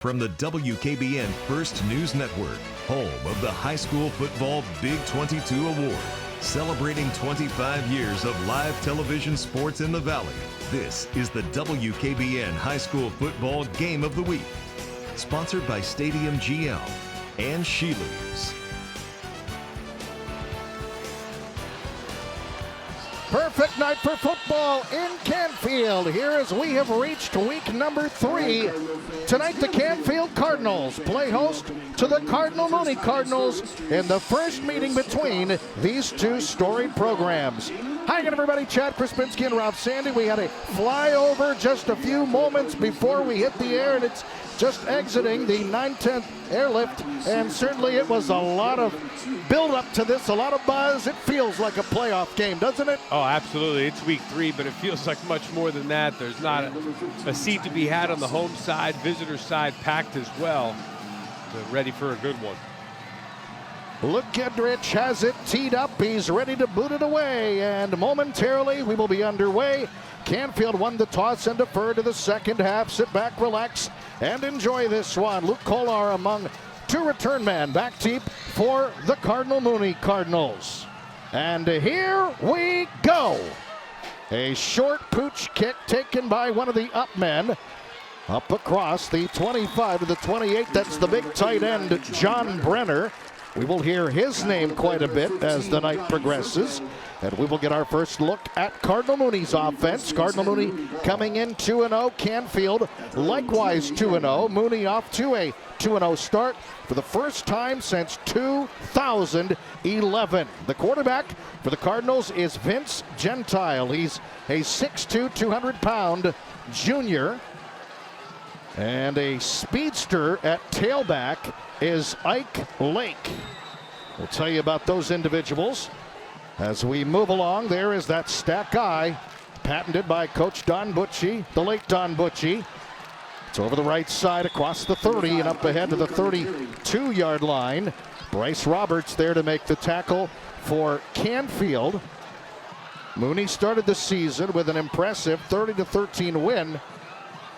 From the WKBN First News Network, home of the High School Football Big 22 Award, celebrating 25 years of live television sports in the Valley, this is the WKBN High School Football Game of the Week. Sponsored by Stadium GM and Sheely's. Perfect night for football in Canfield. Here as we have reached week number 3. Tonight the Canfield Cardinals play host to the Cardinal Mooney Cardinals in the first meeting between these two storied programs. Hi again, everybody. Chad Krispinski and Rob Sandy. We had a flyover just a few moments before we hit the air, and it's just exiting the 9/10 airlift, and certainly it was a lot of build-up to this, a lot of buzz. It feels like a playoff game, doesn't it? Oh, absolutely. It's week 3, but it feels like much more than that. There's not a seat to be had on the home side, visitor side packed as well. So ready for a good one. Luke Gedrich has it teed up. He's ready to boot it away, and momentarily we will be underway. Canfield won the toss and deferred to the second half. Sit back, relax, and enjoy this one. Luke Kolar among two return men back deep for the Cardinal Mooney Cardinals. And here we go. A short pooch kick taken by one of the up men. Up across the 25 to the 28. That's the big tight end, John Brenner. We will hear his name quite a bit as the night progresses. And we will get our first look at Cardinal Mooney's offense. Cardinal Mooney coming in 2-0. Canfield likewise 2-0. Mooney off to a 2-0 start for the first time since 2011. The quarterback for the Cardinals is Vince Gentile. He's a 6'2", 200-pound junior. And a speedster at tailback is Ike Lake. We'll tell you about those individuals as we move along. There is that stat guy, patented by Coach Don Butchie, the late Don Butchie. It's over the right side across the 30 and up ahead to the 32-yard line. Bryce Roberts there to make the tackle for Canfield. Mooney started the season with an impressive 30-13 win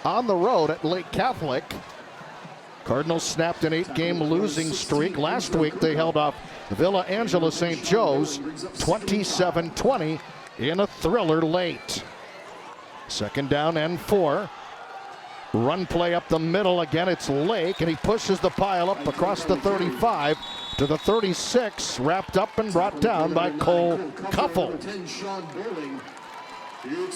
on the road at Lake Catholic. Cardinals snapped an 8-game losing streak. Last week they held off Villa Angela St. Joe's 27-20 in a thriller late. Second down and 4. Run play up the middle again. It's Lake, and he pushes the pile up across the 35 to the 36. Wrapped up and brought down by Cole Cuffle. You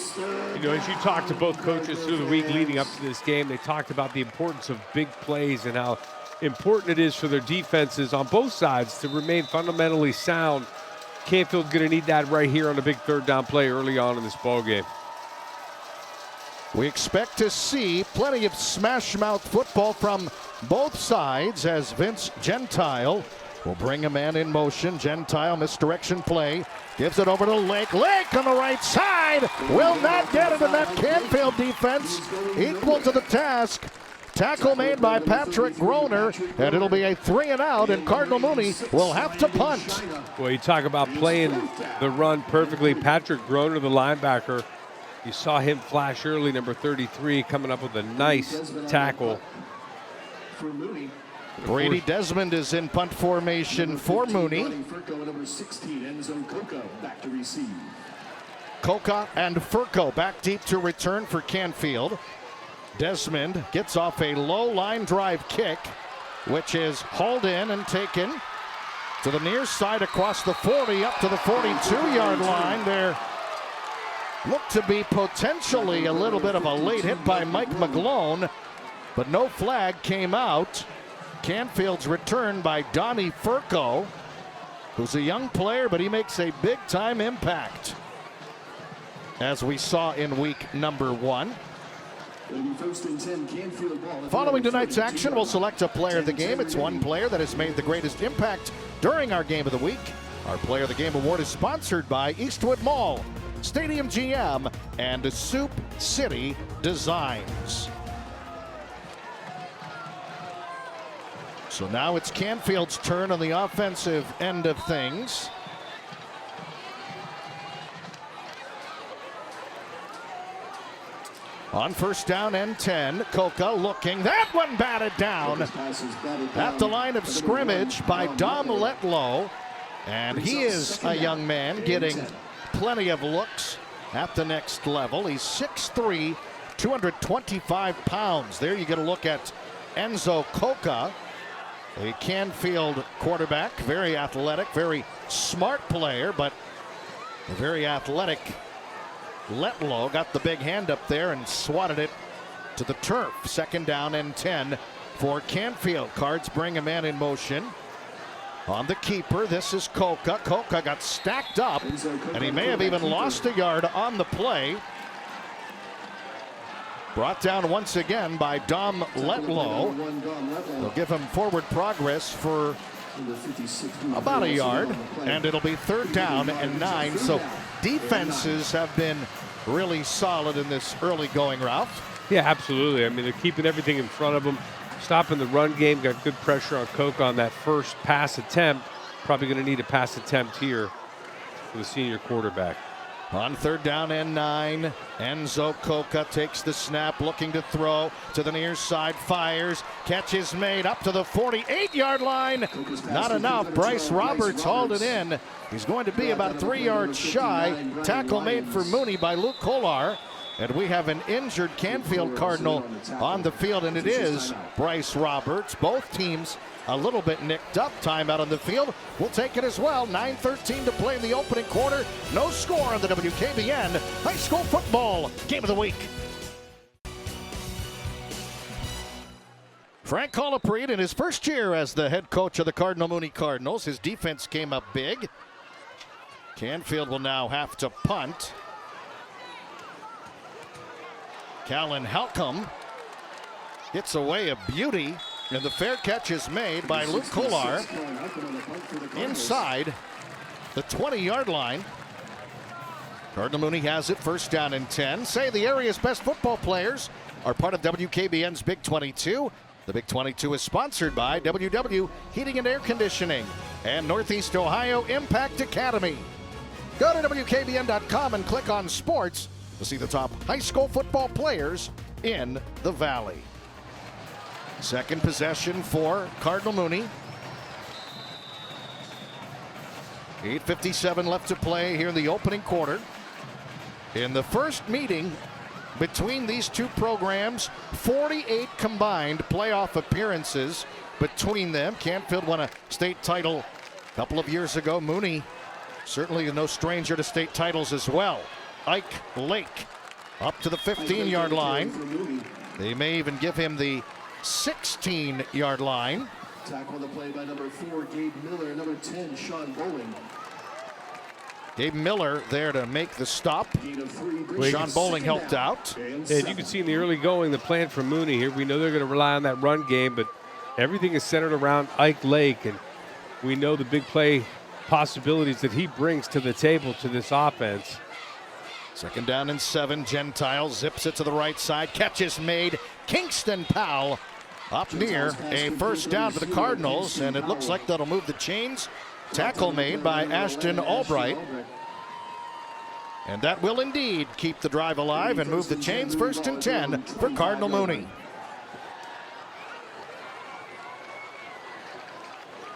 know, as you talk to both coaches through the week leading up to this game, they talked about the importance of big plays and how important it is for their defenses on both sides to remain fundamentally sound. Canfield's going to need that right here on a big third down play early on in this ball game. We expect to see plenty of smash mouth football from both sides as Vince Gentile will bring a man in motion. Gentile misdirection play. Gives it over to Lake. Lake on the right side. Will not get it in that Canfield defense. Equal to the task. Tackle made by Patrick Groner, and it'll be a 3-and-out, and Cardinal Mooney will have to punt. Well, you talk about playing the run perfectly. Patrick Groner, the linebacker, you saw him flash early, number 33, coming up with a nice tackle. Brady Desmond is in punt formation for Mooney. Coca and Furco back deep to return for Canfield. Desmond gets off a low line drive kick, which is hauled in and taken to the near side across the 40 up to the 42-yard line. There looked to be potentially a little bit of a late hit by Mike McGlone, but no flag came out. Canfield's return by Donnie Furco, who's a young player, but he makes a big-time impact, as we saw in week number 1. Following tonight's action, we'll select a player of the game. It's one player that has made the greatest impact during our game of the week. Our Player of the Game award is sponsored by Eastwood Mall, Stadium GM, and Soup City Designs. So now it's Canfield's turn on the offensive end of things. On first down and 10, Coca looking. That one batted down at the line of scrimmage by Dom Letlow. And he is a young man getting plenty of looks at the next level. He's 6'3", 225 pounds. There you get a look at Enzo Coca, a Canfield quarterback, very athletic, very smart player, but a very athletic Letlow got the big hand up there and swatted it to the turf. Second down and 10 for Canfield. Cards bring a man in motion. On the keeper, this is Coca. Coca got stacked up, and he may have even lost a yard on the play. Brought down once again by Dom Letlow. They'll give him forward progress for about a yard, and it'll be third down and 9. So defenses have been really solid in this early going route. Yeah, absolutely. I mean, they're keeping everything in front of them, stopping the run game, got good pressure on Coca on that first pass attempt. Probably going to need a pass attempt here for the senior quarterback. On third down and 9, Enzo Coca takes the snap, looking to throw to the near side, fires, catch is made up to the 48-yard line. Not enough. Bryce Roberts hauled it in. He's going to be about 3 yards shy. Tackle made for Mooney by Luke Kolar. And we have an injured Canfield Cardinal on the field, and it is Bryce Roberts. Both teams a little bit nicked up. Time out on the field. We'll take it as well. 9:13 to play in the opening quarter. No score on the WKBN High School Football Game of the Week. Frank Colaprise in his first year as the head coach of the Cardinal Mooney Cardinals. His defense came up big. Canfield will now have to punt. Callan Halcomb gets away a beauty, and the fair catch is made by Luke Kolar inside the 20-yard line. Cardinal Mooney has it, first down and 10. Say the area's best football players are part of WKBN's Big 22. The Big 22 is sponsored by WW Heating and Air Conditioning and Northeast Ohio Impact Academy. Go to WKBN.com and click on sports to see the top high school football players in the Valley. Second possession for Cardinal Mooney. 8:57 left to play here in the opening quarter. In the first meeting between these two programs, 48 combined playoff appearances between them. Canfield won a state title a couple of years ago. Mooney certainly no stranger to state titles as well. Ike Lake up to the 15-yard line. They may even give him the 16-yard line. Tackle on the play by number 4, Gabe Miller, number 10, Sean Bowling. Gabe Miller there to make the stop. Sean Bowling helped out. And you can see in the early going the plan for Mooney here. We know they're going to rely on that run game, but everything is centered around Ike Lake, and we know the big play possibilities that he brings to the table to this offense. Second down and 7. Gentile zips it to the right side. Catch is made. Kingston Powell up near a first down for the Cardinals, and it looks like that'll move the chains. Tackle made by Ashton Albright. And that will indeed keep the drive alive and move the chains. First and 10 for Cardinal Mooney.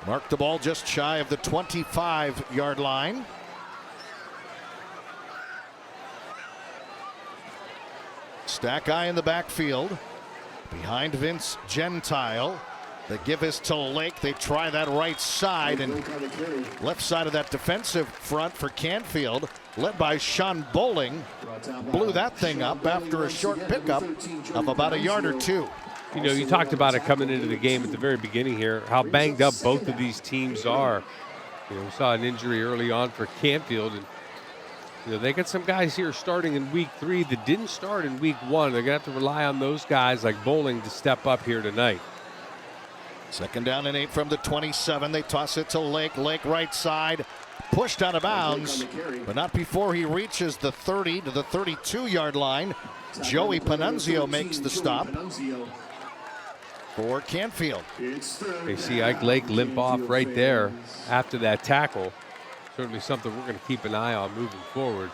Mark the ball just shy of the 25-yard line. Stack eye in the backfield. Behind Vince Gentile. They give us to Lake. They try that right side, and left side of that defensive front for Canfield, led by Sean Bowling, blew that thing up after a short pickup of about a yard or two. You know, you talked about it coming into the game at the very beginning here, how banged up both of these teams are. You know, we saw an injury early on for Canfield, and you know, they got some guys here starting in week 3 that didn't start in week 1. They're going to have to rely on those guys like Bowling to step up here tonight. Second down and 8 from the 27. They toss it to Lake. Lake right side, pushed out of bounds, but not before he reaches the 30 to the 32-yard line. Joey Panunzio makes the stop for Canfield. They see Ike Lake limp off right there after that tackle. Certainly something we're going to keep an eye on moving forward.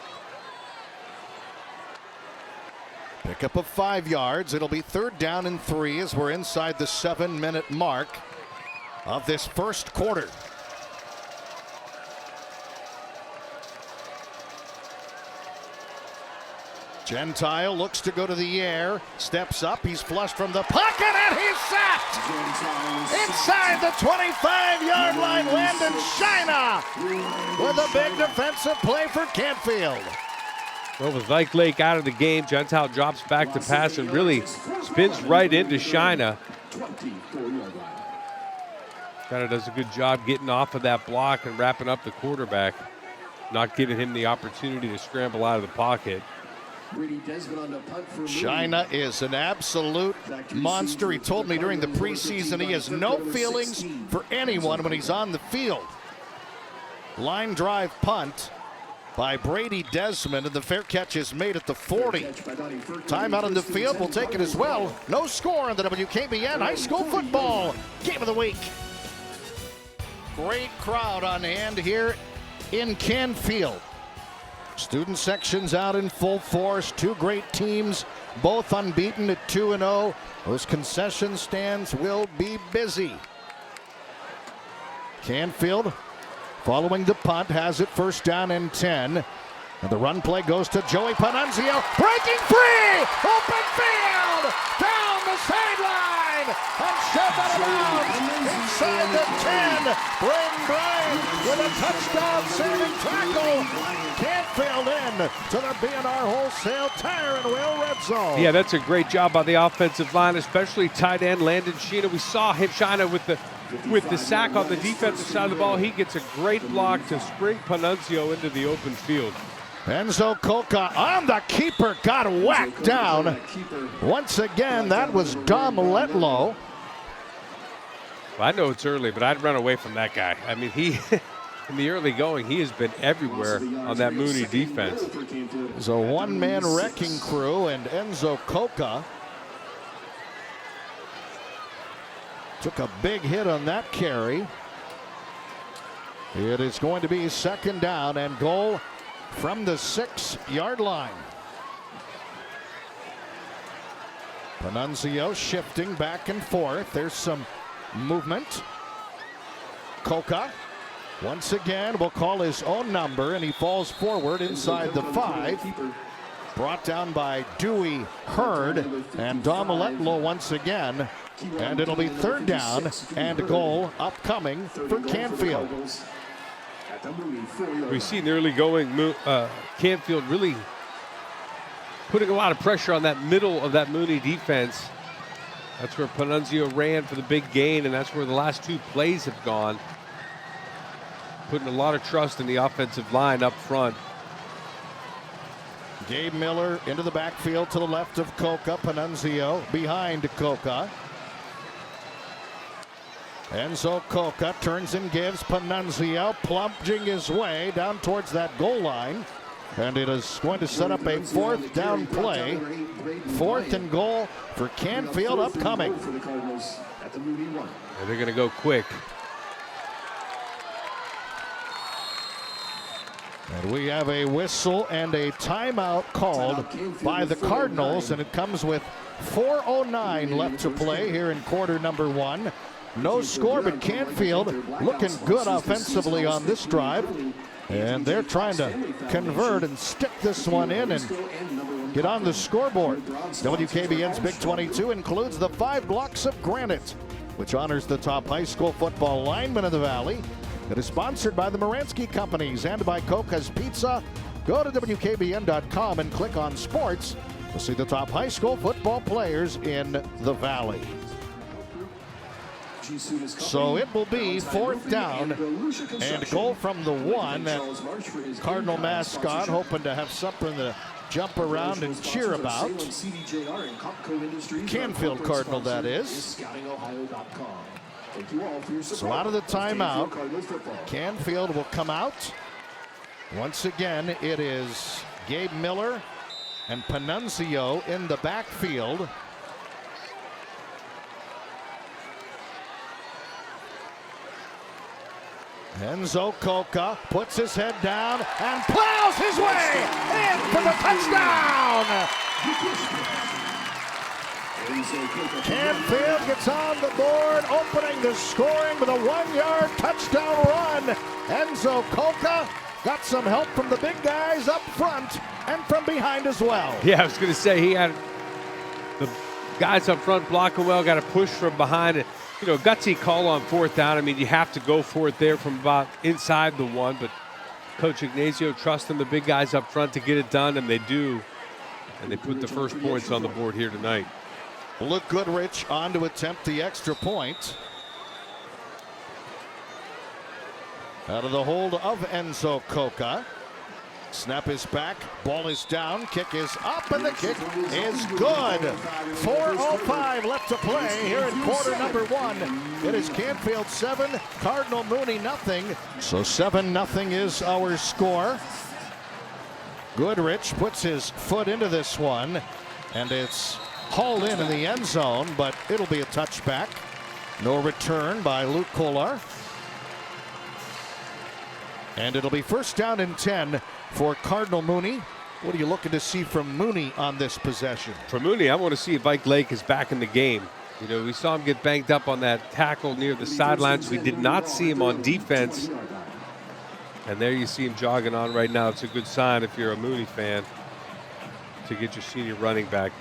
Pickup of 5 yards. It'll be 3rd down and 3 as we're inside the 7-minute mark of this first quarter. Gentile looks to go to the air, steps up, he's flushed from the pocket, and he's sacked! Inside the 25-yard line, Landon Shina with a big defensive play for Canfield. Well, with Lake Lake out of the game, Gentile drops back to pass and really spins right into Shina. Shina does a good job getting off of that block and wrapping up the quarterback, not giving him the opportunity to scramble out of the pocket. Shina is an absolute monster. He told me during the preseason he has no feelings for anyone when he's on the field. Line drive punt by Brady Desmond, and the fair catch is made at the 40. Timeout on the field, we'll take it as well. No score on the WKBN High School Football Game of the Week. Great crowd on hand here in Canfield. Student sections out in full force. 2 great teams, both unbeaten at 2-0. Those concession stands will be busy. Canfield, following the punt, has it 1st down and 10. And the run play goes to Joey Panunzio. Breaking free! Open field! Down the sideline! And shoved out of bounds inside the 10. Braden Bryan with a touchdown saving tackle. Canfield in to the B&R Wholesale Tire and Wheel Red Zone. Yeah, that's a great job by the offensive line, especially tight end Landon Shina. We saw him Shina with the sack on the defensive side of the ball. He gets a great block to spring Panunzio into the open field. Enzo Coca on the keeper, got whacked down. Once again, that was Dom Letlow. Well, I know it's early, but I'd run away from that guy. I mean, he, in the early going, he has been everywhere on that Mooney defense. It's a one-man wrecking crew, and Enzo Coca took a big hit on that carry. It is going to be 2nd down and goal from the 6-yard line. Panunzio shifting back and forth. There's some movement. Coca once again will call his own number, and he falls forward inside the 5. Brought down by Dewey Hurd and Dom Letlow once again. And it'll be 3rd down and goal upcoming for Canfield. We've seen the early going Canfield really putting a lot of pressure on that middle of that Mooney defense. That's where Panunzio ran for the big gain, and that's where the last 2 plays have gone. Putting a lot of trust in the offensive line up front. Gabe Miller into the backfield to the left of Coca. Panunzio behind Coca. Enzo Coca turns and gives Panunzio, plunging his way down towards that goal line. And it is going to set up a 4th down play. 4th and goal for Canfield upcoming. And they're going to go quick. And we have a whistle and a timeout called by the Cardinals, and it comes with 4:09 left to play here in quarter number 1. No score, but Canfield looking good offensively on this drive. And they're trying to convert and stick this one in and get on the scoreboard. WKBN's Big 22 includes the 5 blocks of granite, which honors the top high school football linemen in the Valley. It is sponsored by the Moransky Companies and by Coca's Pizza. Go to WKBN.com and click on sports to see the top high school football players in the Valley. So it will be 4th down and goal from the 1. That Cardinal mascot hoping to have something to jump around and cheer about. Canfield Cardinal, that is. So out of the timeout, Canfield will come out. Once again, it is Gabe Miller and Panunzio in the backfield. Enzo Coca puts his head down and plows his way in for the touchdown. Canfield gets on the board, opening the scoring with a 1-yard touchdown run. Enzo Coca got some help from the big guys up front and from behind as well. Yeah, I was going to say he had the guys up front blocking well, got a push from behind. You know, gutsy call on fourth down. I mean, you have to go for it there from about inside the one, but Coach Ignacio trusting the big guys up front to get it done, and they do. And they put the first points on the board here tonight. Luke Goodrich on to attempt the extra point. Out of the hold of Enzo Coca. Snap is back, ball is down, kick is up, and the kick is good. 4:05 left to play here in quarter number one. It is Canfield 7, Cardinal Mooney nothing. So 7-0 is our score. Goodrich puts his foot into this one, and it's hauled in the end zone, but it'll be a touchback. No return by Luke Kolar. And it'll be first down and 10 for Cardinal Mooney. What are you looking to see from Mooney on this possession? For Mooney, I want to see if Ike Lake is back in the game. You know, we saw him get banged up on that tackle near the sidelines. We did not see him on defense. And there you see him jogging on right now. It's a good sign if you're a Mooney fan to get your senior running back.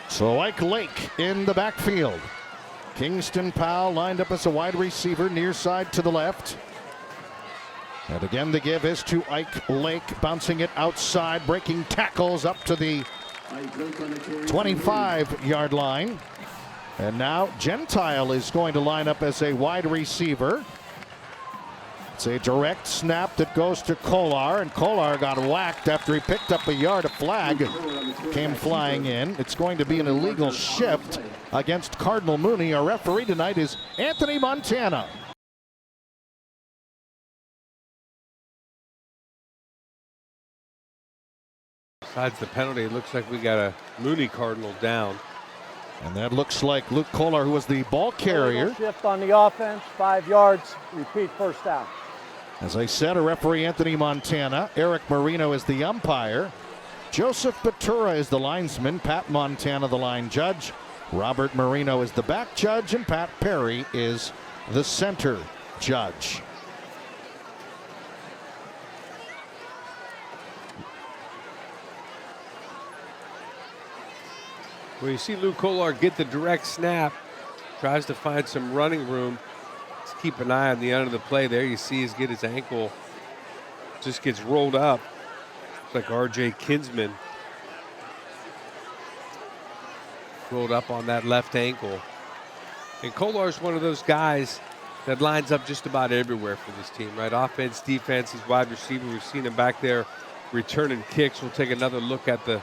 So Ike Lake in the backfield. Kingston Powell lined up as a wide receiver, near side to the left. And again, the give is to Ike Lake, bouncing it outside, breaking tackles up to the 25-yard line. And now Gentile is going to line up as a wide receiver. It's a direct snap that goes to Kolar, and Kolar got whacked after he picked up a yard. A flag came flying in. It's going to be an illegal shift against Cardinal Mooney. Our referee tonight is Anthony Montana. Besides the penalty, it looks like we got a Mooney Cardinal down. And that looks like Luke Kolar, who was the ball carrier. Shift on the offense, 5 yards, repeat first down. As I said, a referee Anthony Montana. Eric Marino is the umpire. Joseph Batura is the linesman. Pat Montana the line judge. Robert Marino is the back judge, and Pat Perry is the center judge. Well, you see Luke Kolar get the direct snap, tries to find some running room. Let's keep an eye on the end of the play there. You see his ankle just gets rolled up. It's like R.J. Kinsman rolled up on that left ankle. And Kolar's one of those guys that lines up just about everywhere for this team, right? Offense, defense, he's wide receiver. We've seen him back there returning kicks. We'll take another look at the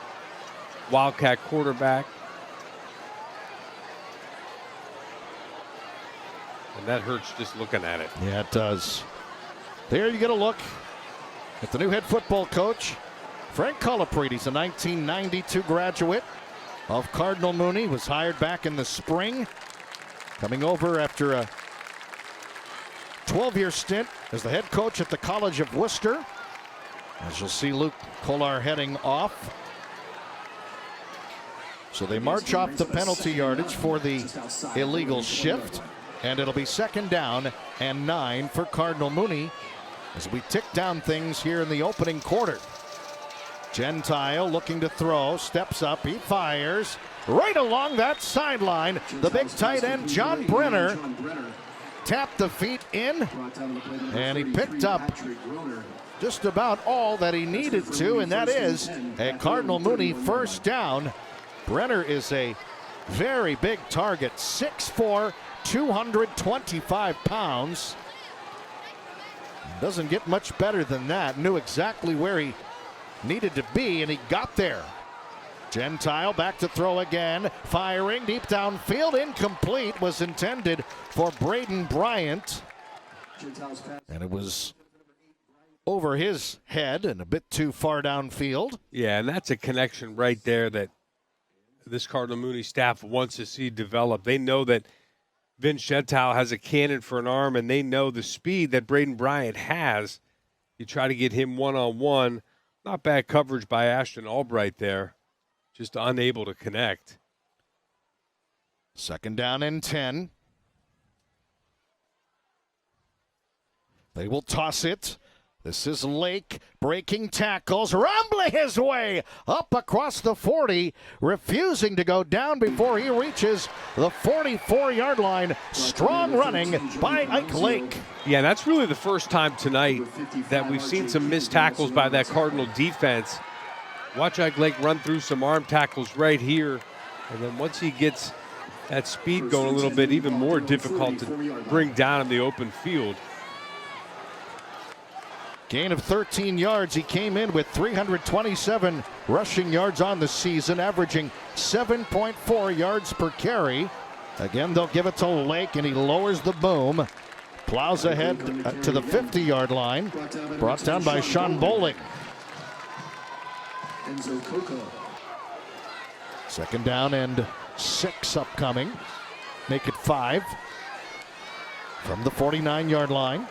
Wildcat quarterback. And that hurts just looking at it. Yeah, it does. There you get a look at the new head football coach, Frank Colaprete. He's a 1992 graduate of Cardinal Mooney, was hired back in the spring, coming over after a 12-year stint as the head coach at the College of Worcester. As you'll see Luke Kolar heading off. So they march off the penalty yardage for the illegal shift. And it'll be second down and 9 for Cardinal Mooney as we tick down things here in the opening quarter. Gentile looking to throw, steps up, he fires right along that sideline. The big tight end, John Brenner, tapped the feet in, and he picked up just about all that he needed to, and that is a Cardinal Mooney first down. Brenner is a very big target, 6'4", 225 pounds. Doesn't get much better than that. Knew exactly where he needed to be, and he got there. Gentile back to throw again. Firing deep downfield. Incomplete. Was intended for Braden Bryant. And it was over his head and a bit too far downfield. Yeah, and that's a connection right there that this Cardinal Mooney staff wants to see develop. They know that Vince Gentile has a cannon for an arm, and they know the speed that Braden Bryant has. You try to get him one-on-one. Not bad coverage by Ashton Albright there. Just unable to connect. 2nd down and 10. They will toss it. This is Lake breaking tackles, rumbling his way up across the 40, refusing to go down before he reaches the 44-yard line. Strong running by Ike Lake. Yeah, that's really the first time tonight that we've seen some missed tackles by that Cardinal defense. Watch Ike Lake run through some arm tackles right here. And then once he gets that speed going a little bit, even more difficult to bring down in the open field. Gain of 13 yards. He came in with 327 rushing yards on the season, averaging 7.4 yards per carry. Again, they'll give it to Lake, and he lowers the boom. Plows ahead to the 50-yard line. Brought down by Sean Bowling. 2nd down and 6 upcoming. Make it 5. From the 49-yard line.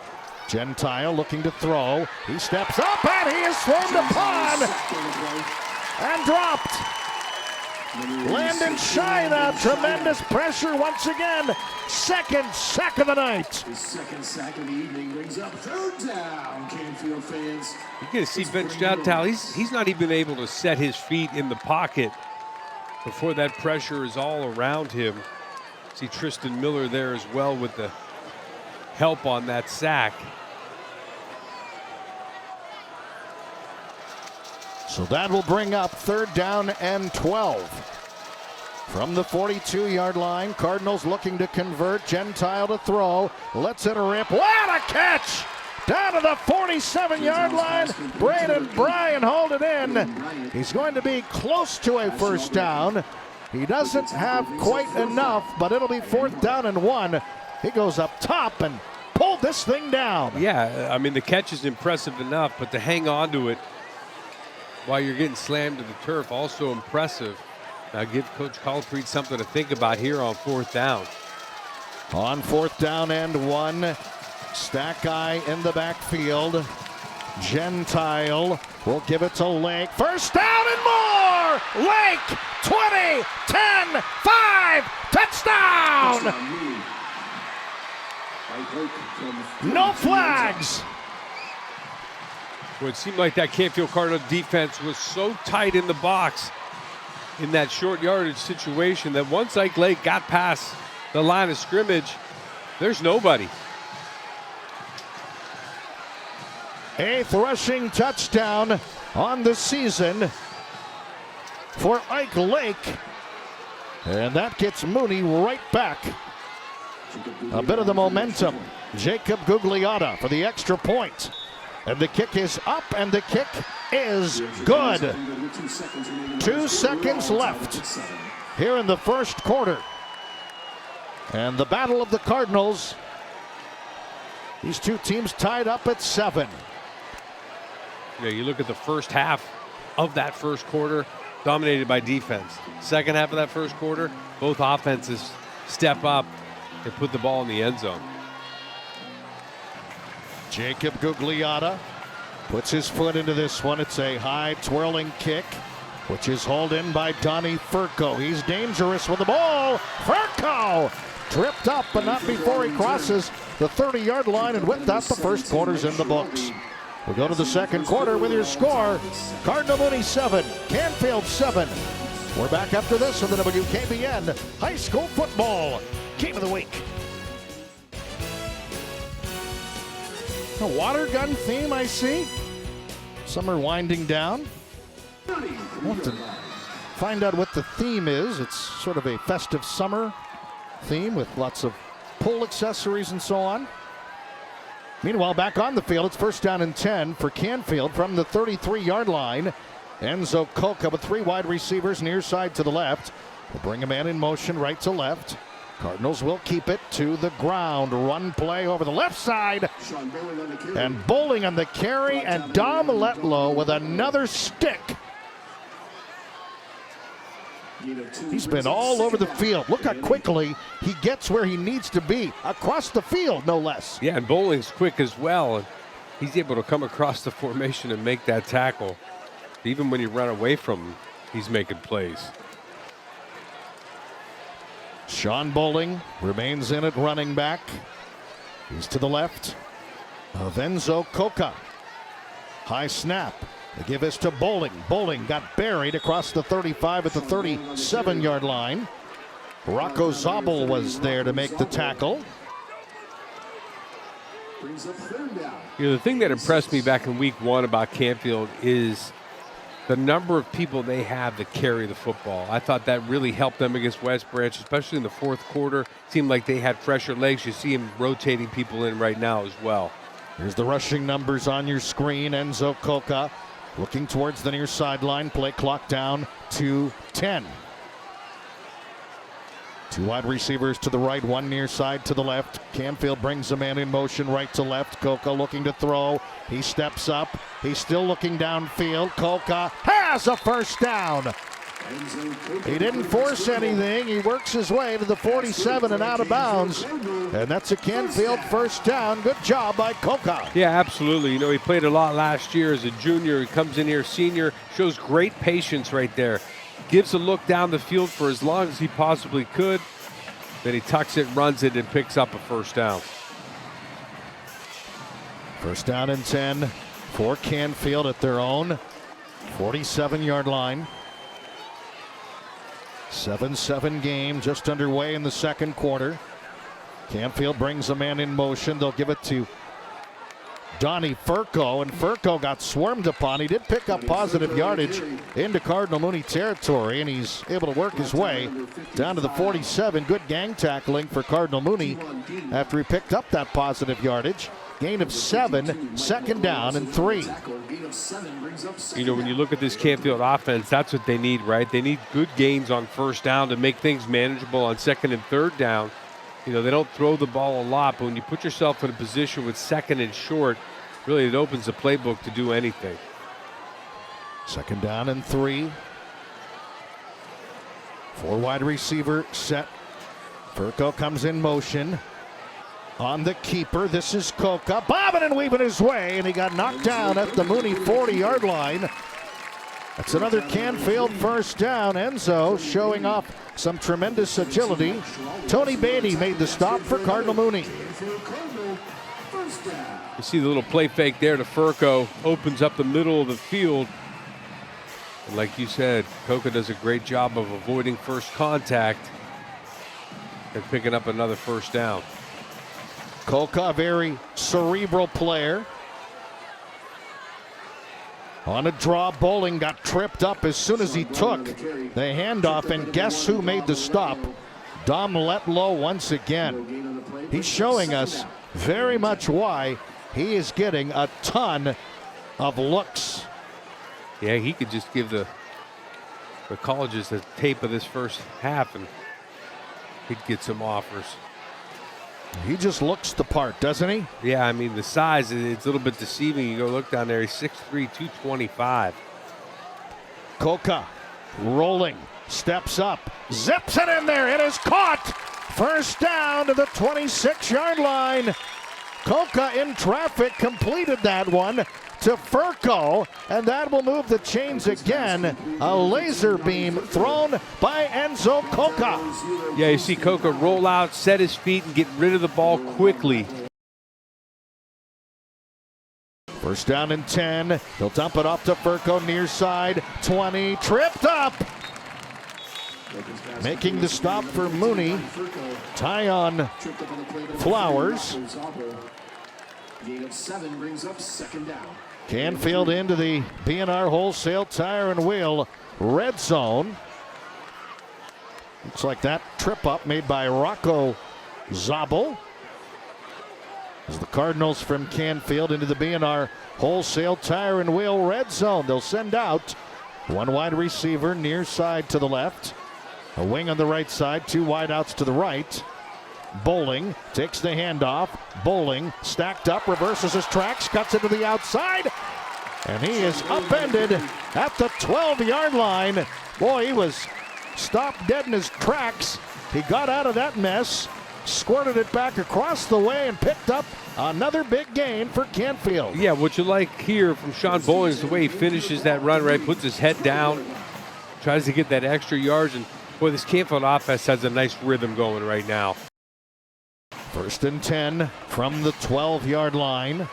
Gentile looking to throw. He steps up and he is swarmed upon and dropped. Landon Shina, tremendous pressure once again. 2nd sack of the night. His 2nd sack of the evening brings up 3rd down, Canfield fans. You can see Ben Gentile, he's not even able to set his feet in the pocket before that pressure is all around him. See Tristan Miller there as well with the help on that sack. So that will bring up 3rd down and 12. From the 42-yard line, Cardinals looking to convert. Gentile to throw. Lets it rip. What a catch! Down to the 47-yard line. Braden Bryan hold it in. He's going to be close to a 1st down. He doesn't have quite enough, but it'll be 4th down and 1. He goes up top and pulled this thing down. Yeah, I mean, the catch is impressive enough, but to hang on to it while you're getting slammed to the turf, also impressive. Now give Coach Colpreet something to think about here on 4th down. On 4th down and 1, stack guy in the backfield. Gentile will give it to Lake. 1st down and more! Lake, 20, 10, 5, touchdown! No flags! Well, it seemed like that Canfield Cardinal defense was so tight in the box in that short yardage situation that once Ike Lake got past the line of scrimmage, there's nobody. 8th rushing touchdown on the season for Ike Lake. And that gets Mooney right back. A bit of the momentum. Jacob Gugliotta for the extra point. And the kick is up, and the kick is good. 2 seconds left here in the 1st quarter. And the battle of the Cardinals. These two teams tied up at 7. Yeah, you look at the first half of that 1st quarter, dominated by defense. 2nd half of that 1st quarter, both offenses step up and put the ball in the end zone. Jacob Gugliotta puts his foot into this one. It's a high twirling kick, which is hauled in by Donnie Furco. He's dangerous with the ball. Furco tripped up, but not before he crosses the 30-yard line, and with that, the 1st quarter's in the books. We'll go to the 2nd quarter with your score. Cardinal Mooney 7, Canfield 7. We're back after this on the WKBN High School Football Game of the Week. A water gun theme, I see. Summer winding down. We'll have to find out what the theme is. It's sort of a festive summer theme with lots of pool accessories and so on. Meanwhile, back on the field, it's 1st down and 10 for Canfield from the 33-yard line. Enzo Coca with 3 wide receivers near side to the left. We'll bring a man in motion right to left. Cardinals will keep it to the ground. Run play over the left side. And Bowling on the carry, and Dom Letlow with another stick. He's been all over the field. Look how quickly he gets where he needs to be. Across the field, no less. Yeah, and Bowling's quick as well. he's able to come across the formation and make that tackle. Even when you run away from him, he's making plays. Sean Bowling remains in at running back. He's to the left of Enzo Coca. High snap. They give this to Bowling. Bowling got buried across the 35 at the 37-yard line. Rocco Zabel was there to make the tackle. You know, the thing that impressed me back in week 1 about Canfield is the number of people they have that carry the football. I thought that really helped them against West Branch, especially in the fourth quarter. Seemed like they had fresher legs. You see him rotating people in right now as well. Here's the rushing numbers on your screen. Enzo Coca looking towards the near sideline. Play clock down to 10. 2 wide receivers to the right, 1 near side to the left. Canfield brings a man in motion right to left. Coca looking to throw. He steps up. He's still looking downfield. Coca has a first down. He didn't force anything. He works his way to the 47 and out of bounds. And that's a Canfield first down. Good job by Coca. Yeah, absolutely. You know, he played a lot last year as a junior. He comes in here senior, shows great patience right there. Gives a look down the field for as long as he possibly could. Then he tucks it, runs it, and picks up a first down. First down and 10 for Canfield at their own 47-yard line. 7-7 game just underway in the second quarter. Canfield brings a man in motion. They'll give it to Donnie Furco, and Furco got swarmed upon. He did pick up positive yardage into Cardinal Mooney territory, and he's able to work his way down to the 47. Good gang tackling for Cardinal Mooney after he picked up that positive yardage. Gain of 7, second down and 3. You know, when you look at this Canfield offense, that's what they need, right? They need good gains on first down to make things manageable on second and third down. You know, they don't throw the ball a lot, but when you put yourself in a position with second and short, really it opens the playbook to do anything. Second down and 3. 4 wide receiver set. Furco comes in motion. On the keeper, this is Coca, bobbing and weaving his way, and he got knocked down at the Mooney 40-yard line. That's another Canfield first down. Enzo showing off some tremendous agility. Tony Beatty made the stop for Cardinal Mooney. You see the little play fake there to Furco, opens up the middle of the field. And like you said, Coca does a great job of avoiding first contact and picking up another first down. Coca, a very cerebral player. On a draw, Bowling got tripped up as soon as he took the handoff, and guess who made the stop? Dom Letlow once again. He's showing us very much why he is getting a ton of looks. Yeah, he could just give the colleges the tape of this first half and he'd get some offers. He just looks the part, doesn't he? Yeah, I mean, the size, it's a little bit deceiving. You go look down there, he's 6'3", 225. Coca rolling, steps up, zips it in there. It is caught. First down to the 26-yard line. Coca in traffic completed that one to Furco, and that will move the chains again. A laser beam thrown by Enzo Coca. Yeah, you see Coca roll out, set his feet, and get rid of the ball quickly. First down and 10. He'll dump it off to Furco, near side, 20, tripped up. Making the stop for Mooney, Tyon Flowers. Gain of 7 brings up second down. Canfield into the B&R Wholesale Tire and Wheel red zone. Looks like that trip up made by Rocco Zabel. As the Cardinals from Canfield into the B&R Wholesale Tire and Wheel red zone. They'll send out 1 wide receiver near side to the left. A wing on the right side, 2 wideouts to the right. Bowling takes the handoff. Bowling stacked up, reverses his tracks, cuts it to the outside, and he is upended at the 12-yard line. Boy, he was stopped dead in his tracks. He got out of that mess squirted it back across the way and picked up another big gain for Canfield. Yeah, what you like here from Sean Bowling is the way he finishes that run, right? Puts his head down, tries to get that extra yards, and boy, this Canfield offense has a nice rhythm going right now. 1st and 10 from the 12-yard line.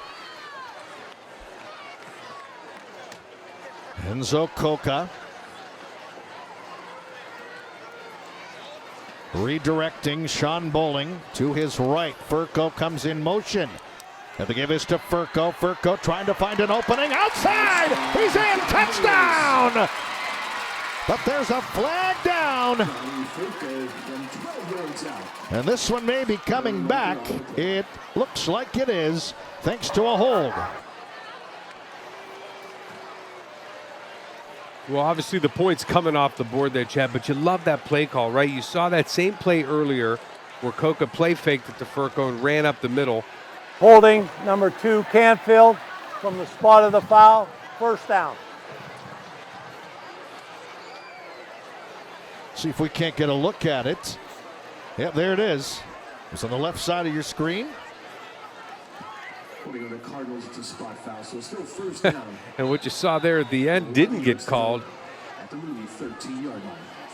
Enzo Coca redirecting Sean Bowling to his right. Furco comes in motion. And the give is to Furco. Furco trying to find an opening outside. He's in. Touchdown! But there's a flag down. And this one may be coming back. It looks like it is, thanks to a hold. Well, obviously the point's coming off the board there, Chad, but you love that play call, right? You saw that same play earlier where Coca play faked it to Furco and ran up the middle. Holding number 2, Canfield, from the spot of the foul. 1st down. See if we can't get a look at it. Yep, there it is. It's on the left side of your screen. Holding on the Cardinals, it's a spot foul, so it's still 1st down. And what you saw there at the end didn't get called. At the Mooney 13-yard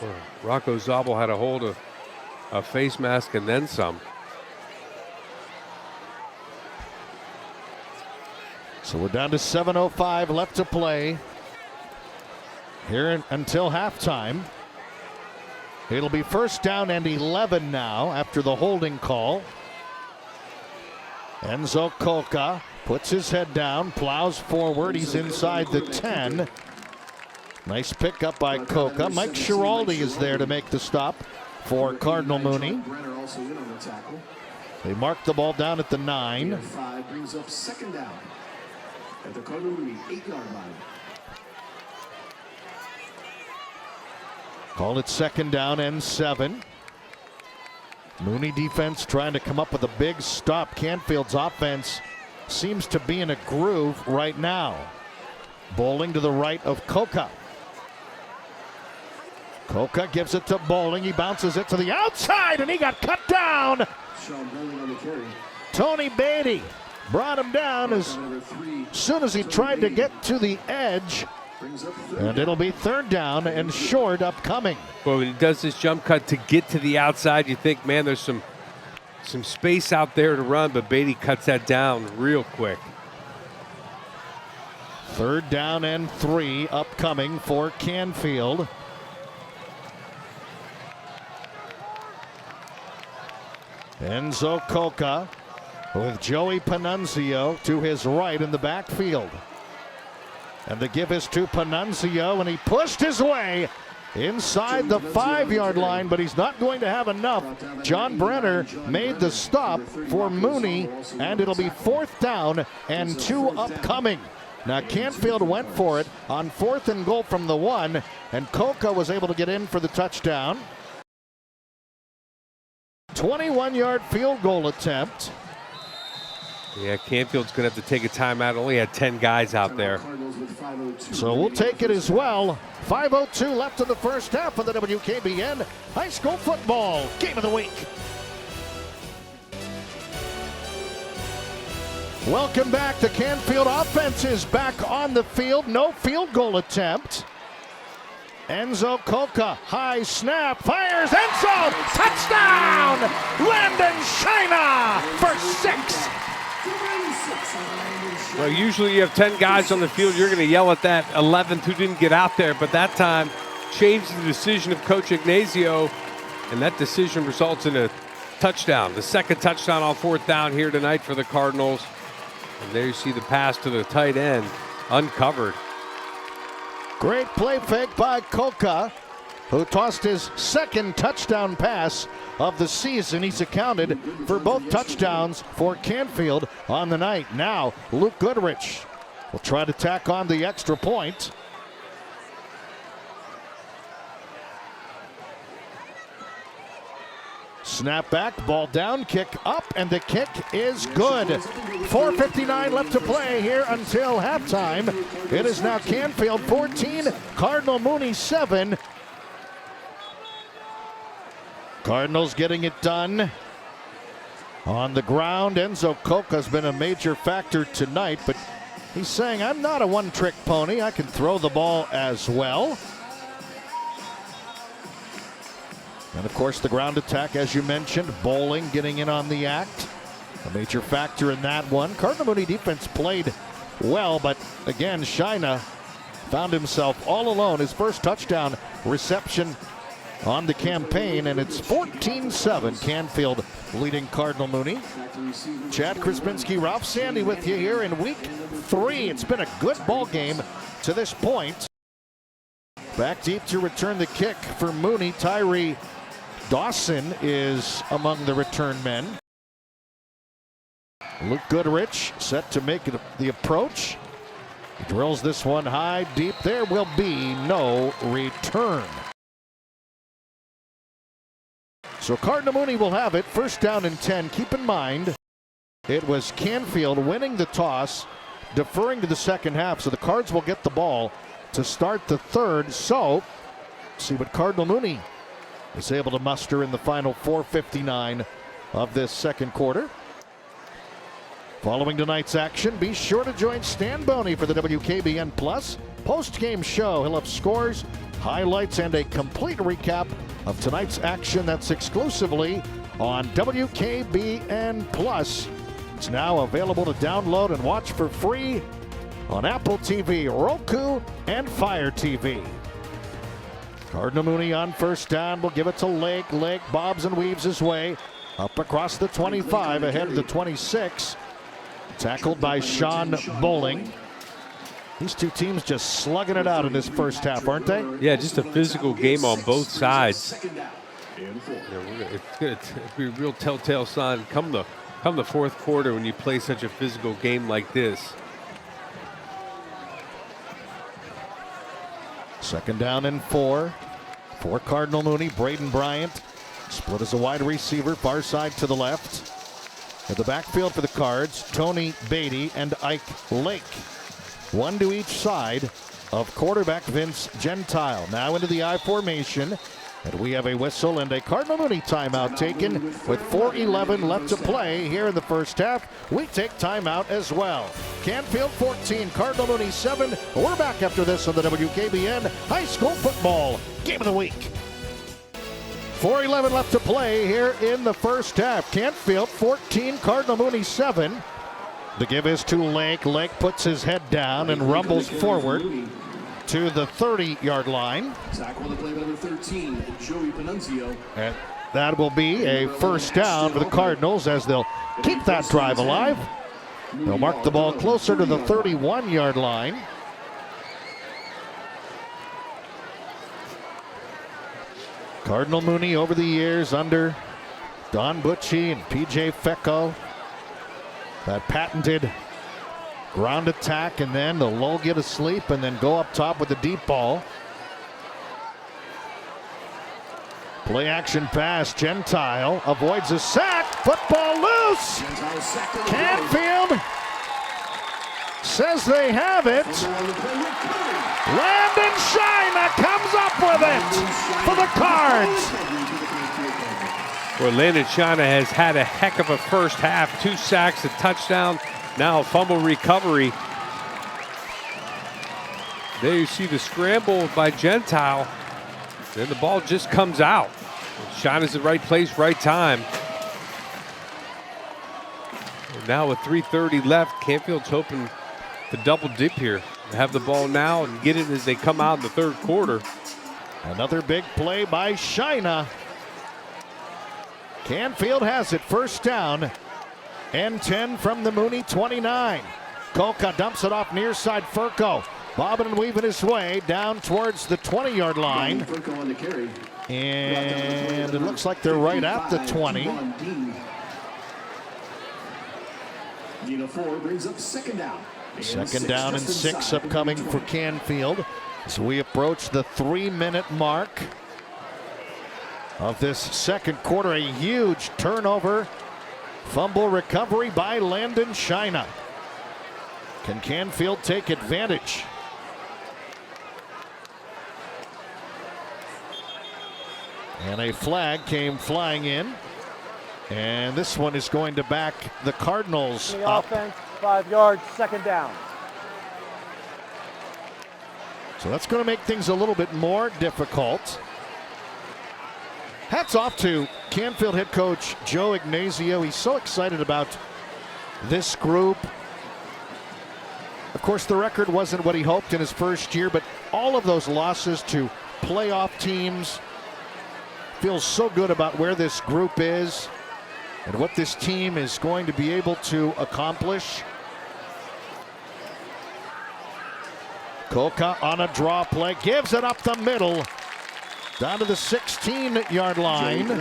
line. Rocco Zabel had a hold of a face mask and then some. So we're down to 7:05 left to play here until halftime. It'll be 1st down and 11 now after the holding call. Enzo Coca puts his head down, plows forward. He's inside the 10. Nice pickup by Coca. Mike Schiraldi is there to make the stop for Cardinal Mooney. They mark the ball down at the 9. 5 brings up 2nd down at the Cardinal Mooney 8-yard line. Call it 2nd down and 7. Mooney defense trying to come up with a big stop. Canfield's offense seems to be in a groove right now. Bowling to the right of Coca. Coca gives it to Bowling. He bounces it to the outside and he got cut down. Sean Bowling on the carry. Tony Beatty brought him down as soon as he tried to get to the edge. And it'll be 3rd down and short upcoming. Well, when he does this jump cut to get to the outside, you think, man, there's some space out there to run, but Beatty cuts that down real quick. 3rd down and 3 upcoming for Canfield. Enzo Coca with Joey Panunzio to his right in the backfield. And the give is to Panunzio, and he pushed his way inside the 5-yard line, but he's not going to have enough. John Brenner made the stop for Mooney, and it'll be 4th down and 2 upcoming. Now Canfield went for it on 4th and goal from the 1, and Coca was able to get in for the touchdown. 21-yard field goal attempt. Yeah, Canfield's going to have to take a timeout. Only had 10 guys out there. So we'll take it as well. 5:02 left in the 1st half of the WKBN High School Football Game of the Week. Welcome back. The Canfield offense is back on the field. No field goal attempt. Enzo Coca, high snap, fires, Enzo, touchdown! Landon China for 6. Well, usually you have 10 guys on the field. You're going to yell at that 11th who didn't get out there, but that time changed the decision of Coach Ignazio, and that decision results in a touchdown. The 2nd touchdown on 4th down here tonight for the Cardinals. And there you see the pass to the tight end, uncovered. Great play fake by Coca, who tossed his 2nd touchdown pass of the season. He's accounted for both touchdowns for Canfield on the night. Now, Luke Goodrich will try to tack on the extra point. Snap back, ball down, kick up, and the kick is good. 4:59 left to play here until halftime. It is now Canfield 14, Cardinal Mooney 7. Cardinals getting it done On the ground, Enzo Coca's been a major factor tonight, but he's saying, I'm not a one-trick pony. I can throw the ball as well. And of course, the ground attack, as you mentioned, Bowling getting in on the act. A major factor in that one. Cardinal Mooney defense played well, but again, Shina found himself all alone. His first touchdown reception on the campaign, and it's 14-7. Canfield leading Cardinal Mooney. Chad Krasinski, Ralph Sandy with you here in week 3. It's been a good ball game to this point. Back deep to return the kick for Mooney. Tyree Dawson is among the return men. Luke Goodrich set to make the approach. He drills this one high, deep. There will be no return. So Cardinal Mooney will have it. First down and 10. Keep in mind, it was Canfield winning the toss, deferring to the second half. So the Cards will get the ball to start the third. So, see what Cardinal Mooney is able to muster in the final 4:59 of this second quarter. Following tonight's action, be sure to join Stan Boney for the WKBN Plus post-game show. He'll have scores, highlights, and a complete recap of tonight's action that's exclusively on WKBN Plus. It's now available to download and watch for free on Apple TV, Roku, and Fire TV. Cardinal Mooney on first down will give it to Lake. Lake bobs and weaves his way up across the 25, ahead of the 26. Tackled by Sean Bowling. These two teams just slugging it out in this first half, aren't they? Yeah, just a physical game on both sides. It's going to be a real telltale sign come the fourth quarter when you play such a physical game like this. Second down and 4 for Cardinal Mooney. Braden Bryant split as a wide receiver, far side to the left. At the backfield for the Cards, Tony Beatty and Ike Lake. One to each side of quarterback Vince Gentile. Now into the I formation. And we have a whistle and a Cardinal Mooney timeout taken with 4:11 left to play here in the first half. We take timeout as well. Canfield 14, Cardinal Mooney 7. We're back after this on the WKBN High School Football Game of the Week. 4:11 left to play here in the first half. Canfield 14, Cardinal Mooney 7. The give is to Lake. Lake puts his head down and rumbles forward to the 30-yard line. Tackle the play by number 13, Joey Panunzio. And that will be a first down for the Cardinals as they'll keep that drive alive. They'll mark the ball closer to the 31-yard line. Cardinal Mooney over the years under Don Butchie and PJ Fecco. That patented ground attack, and then the lull get asleep and then go up top with the deep ball. Play action pass. Gentile avoids a sack. Football loose. Canfield says they have it. Landon Shina comes up with it for the Cards. Well, Landon Shina has had a heck of a first half. 2 sacks, a touchdown, now a fumble recovery. There you see the scramble by Gentile. Then the ball just comes out. Shina's the right place, right time. And now with 3:30 left, Canfield's hoping to double dip here. Have the ball now and get it as they come out in the third quarter. Another big play by Shina. Canfield has it, first down and 10 from the Mooney 29. Coca dumps it off near side Furco. Bobbing and weaving his way down towards the 20-yard line. And it looks like they're right at the 20. Brings up second down. Second down and 6 upcoming for Canfield as we approach the 3-minute mark of this second quarter. A huge turnover. Fumble recovery by Landon Shina. Can Canfield take advantage? And a flag came flying in. And this one is going to back the Cardinals The up. offense, 5 yards, second down. So that's going to make things a little bit more difficult. Hats off to Canfield head coach Joe Ignazio. He's so excited about this group. Of course, the record wasn't what he hoped in his first year, but all of those losses to playoff teams, feels so good about where this group is and what this team is going to be able to accomplish. Coca on a draw play, gives it up the middle, down to the 16-yard line.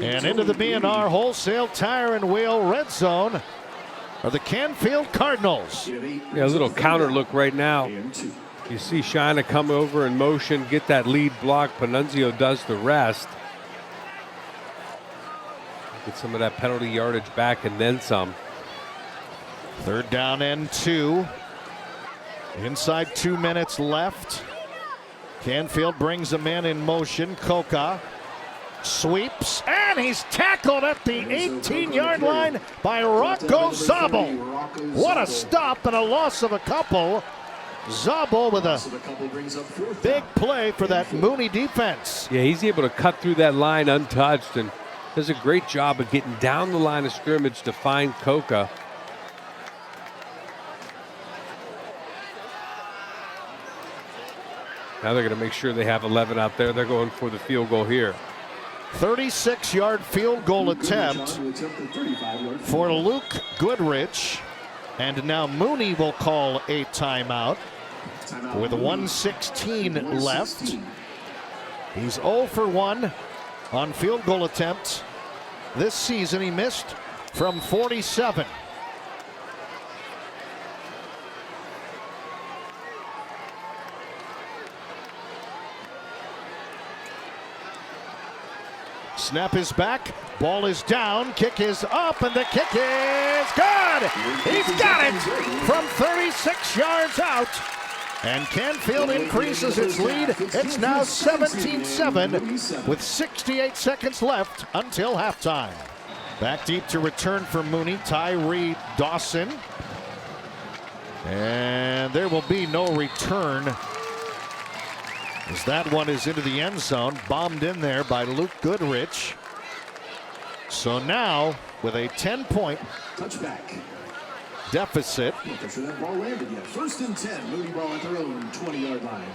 And into the B&R Wholesale Tire and Wheel red zone are the Canfield Cardinals. Yeah, a little counter look right now. You see Shina come over in motion, get that lead block. Panunzio does the rest. Get some of that penalty yardage back and then some. 3rd down and 2. Inside 2 minutes left. Canfield brings a man in motion. Coca sweeps, and he's tackled at the 18-yard line by Rocco Zabel. What a stop and a loss of a couple. Zabel with a big play for that Mooney defense. Yeah, he's able to cut through that line untouched and does a great job of getting down the line of scrimmage to find Coca. Now they're going to make sure they have 11 out there. They're going for the field goal here. 36-yard field goal attempt for Luke Goodrich. And now Mooney will call a timeout with 1:16 left. He's 0 for 1 on field goal attempts this season. He missed from 47. Snap is back, ball is down, kick is up, and the kick is good! He's got it from 36 yards out. And Canfield increases its lead. It's now 17-7 with 68 seconds left until halftime. Back deep to return for Mooney, Tyree Dawson. And there will be no return, as that one is into the end zone, bombed in there by Luke Goodrich. So now, with a 10-point Touchback. deficit, That ball landed yet. 1st and 10. Mooney ball at their own 20-yard line.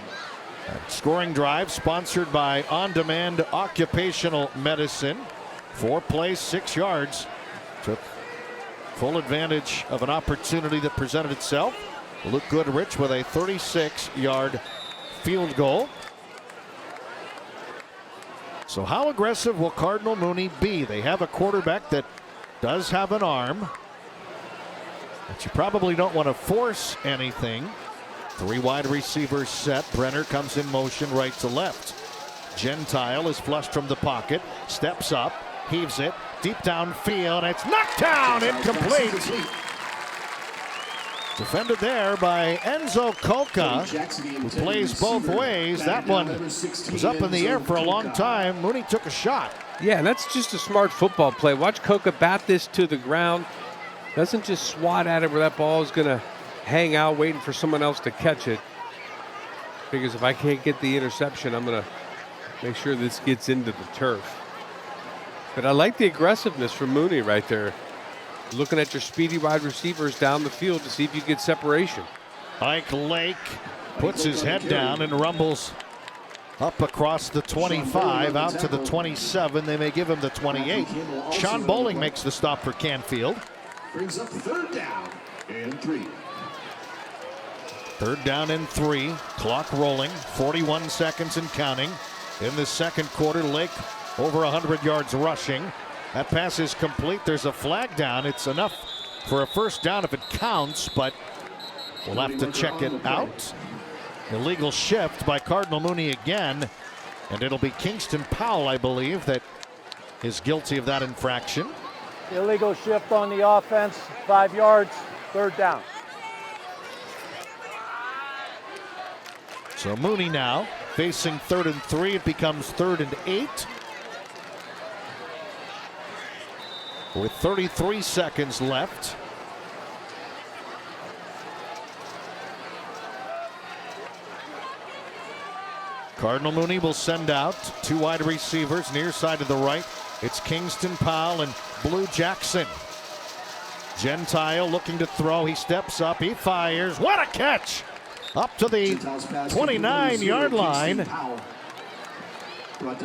scoring drive sponsored by On Demand Occupational Medicine. 4 plays, 6 yards. Took full advantage of an opportunity that presented itself. Luke Goodrich with a 36-yard field goal. So how aggressive will Cardinal Mooney be? They have a quarterback that does have an arm, but you probably don't want to force anything. 3 wide receivers set. Brenner comes in motion right to left. Gentile is flushed from the pocket, steps up, heaves it deep downfield. It's knocked down, incomplete. Defended there by Enzo Coca, who plays both ways. That one was up in the air for a long time. Mooney took a shot. Yeah, and that's just a smart football play. Watch Coca bat this to the ground. Doesn't just swat at it where that ball is going to hang out waiting for someone else to catch it. Because if I can't get the interception, I'm going to make sure this gets into the turf. But I like the aggressiveness from Mooney right there. Looking at your speedy wide receivers down the field to see if you get separation. Ike Lake puts his head down and rumbles up across the 25 out to the 27. They may give him the 28. Sean Bowling makes the stop for Canfield. Brings up 3rd down and 3. 3rd down and 3. Clock rolling. 41 seconds and counting. In the second quarter, Lake over 100 yards rushing. That pass is complete. There's a flag down. It's enough for a 1st down if it counts, but we'll have to check it out. Illegal shift by Cardinal Mooney again, and it'll be Kingston Powell, I believe, that is guilty of that infraction. Illegal shift on the offense, 5 yards, 3rd down. So Mooney now facing 3rd and 3. It becomes 3rd and 8. with 33 seconds left. Cardinal Mooney will send out two wide receivers near side to the right. It's Kingston Powell and Blue Jackson. Gentile looking to throw. He steps up. He fires. What a catch! Up to the 29-yard line.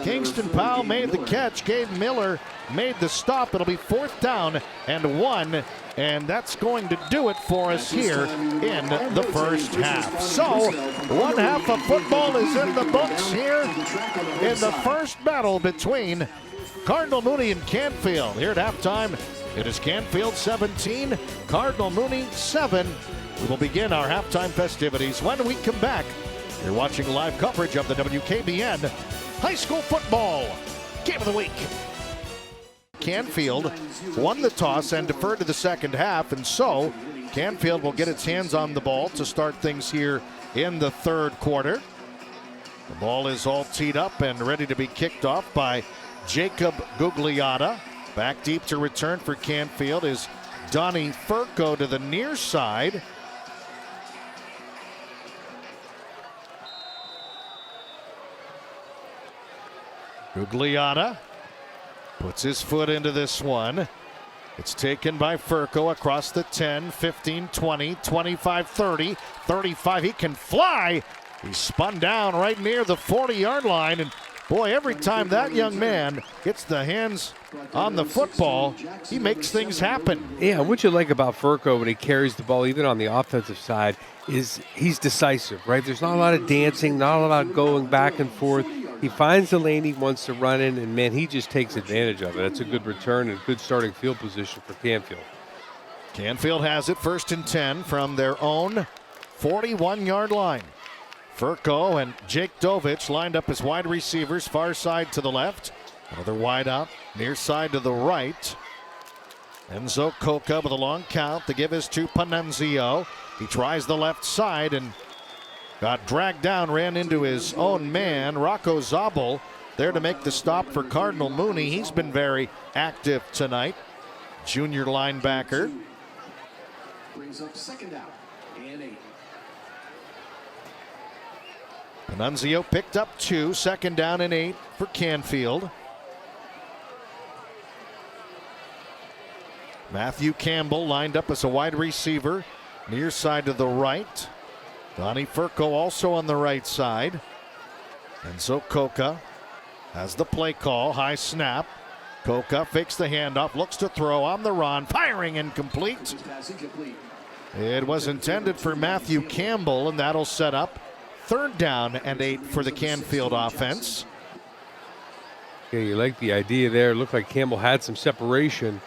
Kingston Powell made the catch. Gabe Miller made the stop. It'll be 4th down and 1. And that's going to do it for us here in the first half. So, one half of football is in the books here in the first battle between Cardinal Mooney and Canfield. Here at halftime, it is Canfield 17, Cardinal Mooney 7. We will begin our halftime festivities when we come back. You're watching live coverage of the WKBN High School Football Game of the Week. Canfield won the toss and deferred to the second half, and so Canfield will get its hands on the ball to start things here in the third quarter. The ball is all teed up and ready to be kicked off by Jacob Gugliotta. Back deep to return for Canfield is Donnie Furco to the near side. Gugliotta puts his foot into this one. It's taken by Furco across the 10, 15, 20, 25, 30, 35. He can fly. He's spun down right near the 40-yard line. And boy, every time that young man gets the hands on the football, he makes things happen. Yeah, what you like about Furco when he carries the ball, even on the offensive side, is he's decisive, right? There's not a lot of dancing, not a lot of going back and forth. He finds the lane he wants to run in, and, man, he just takes advantage of it. That's a good return and good starting field position for Canfield. Canfield has it 1st and 10 from their own 41-yard line. Furco and Jake Dovich lined up as wide receivers, far side to the left. Another wide out, near side to the right. Enzo Coca with a long count to give his to Panunzio. He tries the left side and got dragged down, ran into his own man, Rocco Zabel, there to make the stop for Cardinal Mooney. He's been very active tonight. Junior linebacker. Brings up 2nd down and 8. Panunzio picked up 2, 2nd down and 8 for Canfield. Matthew Campbell lined up as a wide receiver, near side to the right. Donnie Furco also on the right side. Enzo Coca has the play call. High snap. Coca fakes the handoff, looks to throw on the run, firing incomplete. It was intended for Matthew Campbell, and that'll set up 3rd down and 8 for the Canfield offense. Yeah, you like the idea there. It looked like Campbell had some separation.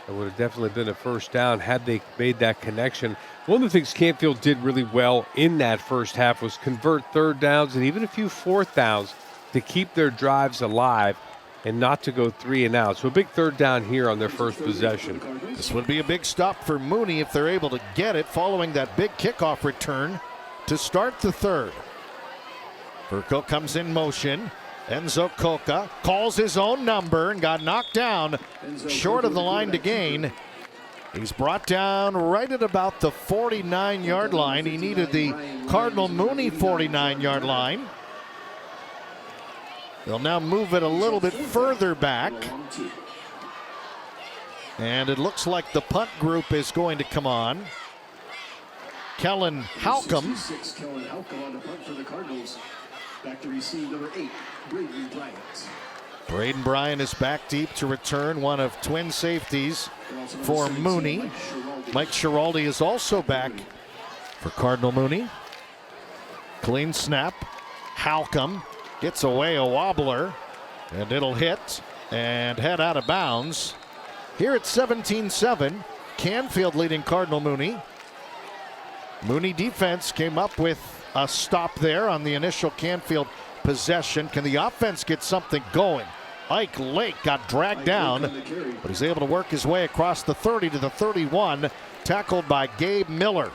It would have definitely been a 1st down had they made that connection. One of the things Canfield did really well in that first half was convert 3rd downs and even a few 4th downs to keep their drives alive and not to go 3 and out. So a big 3rd down here on their first possession. This would be a big stop for Mooney if they're able to get it following that big kickoff return to start the 3rd. Furco comes in motion. Enzo Coca calls his own number and got knocked down short of the line to gain. He's brought down right at about the 49-yard line. He needed the Cardinal Mooney 49-yard line. They'll now move it a little bit further back. And it looks like the punt group is going to come on. Kellen Halcomb. Kellen Halcomb on the punt for the Cardinals. Back to receive number 8, Braden Bryant. Braden Bryant is back deep to return, one of twin safeties for Mooney. Mike Schiraldi is also back for Cardinal Mooney. Clean snap. Halcomb gets away a wobbler, and it'll hit and head out of bounds. Here at 17-7, Canfield leading Cardinal Mooney. Mooney defense came up with a stop there on the initial Canfield possession. Can the offense get something going? Ike Lake got dragged down, but he's able to work his way across the 30 to the 31, tackled by Gabe Miller.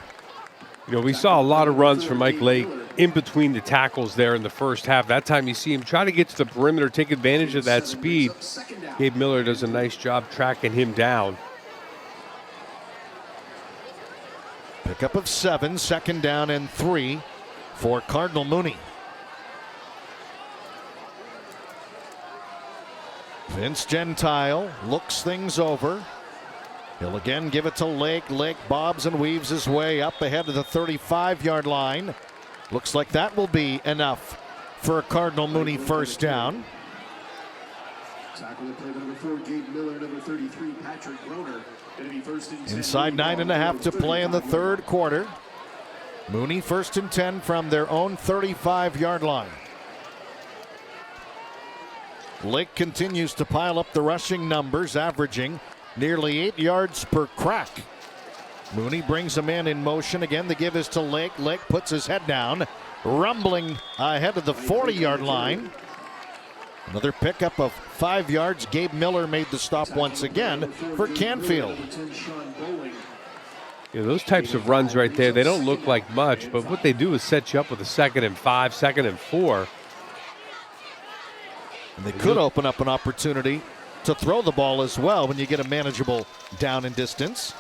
You know, we saw a lot of runs from Mike Lake in between the tackles there in the first half. That time you see him try to get to the perimeter, take advantage of that speed. Gabe Miller does a nice job tracking him down. Pickup of 7, 2nd down and 3 for Cardinal Mooney. Vince Gentile looks things over. He'll again give it to Lake. Lake bobs and weaves his way up ahead of the 35-yard line. Looks like that will be enough for a Cardinal Mooney first down. Tackle the play number 4, Gabe Miller, number 33, Patrick Broner. It'll be 1st and 10. Inside 9.5 to play in the third quarter. Mooney 1st and 10 from their own 35-yard line. Lake continues to pile up the rushing numbers, averaging nearly 8 yards per crack. Mooney brings him in motion. Again, the give is to Lake. Lake puts his head down, rumbling ahead of the 40-yard line. Another pickup of 5 yards. Gabe Miller made the stop once again for Canfield. Yeah, those types of runs right there, they don't look like much, but what they do is set you up with a 2nd and 5, 2nd and 4. And they could open up an opportunity to throw the ball as well when you get a manageable down and distance.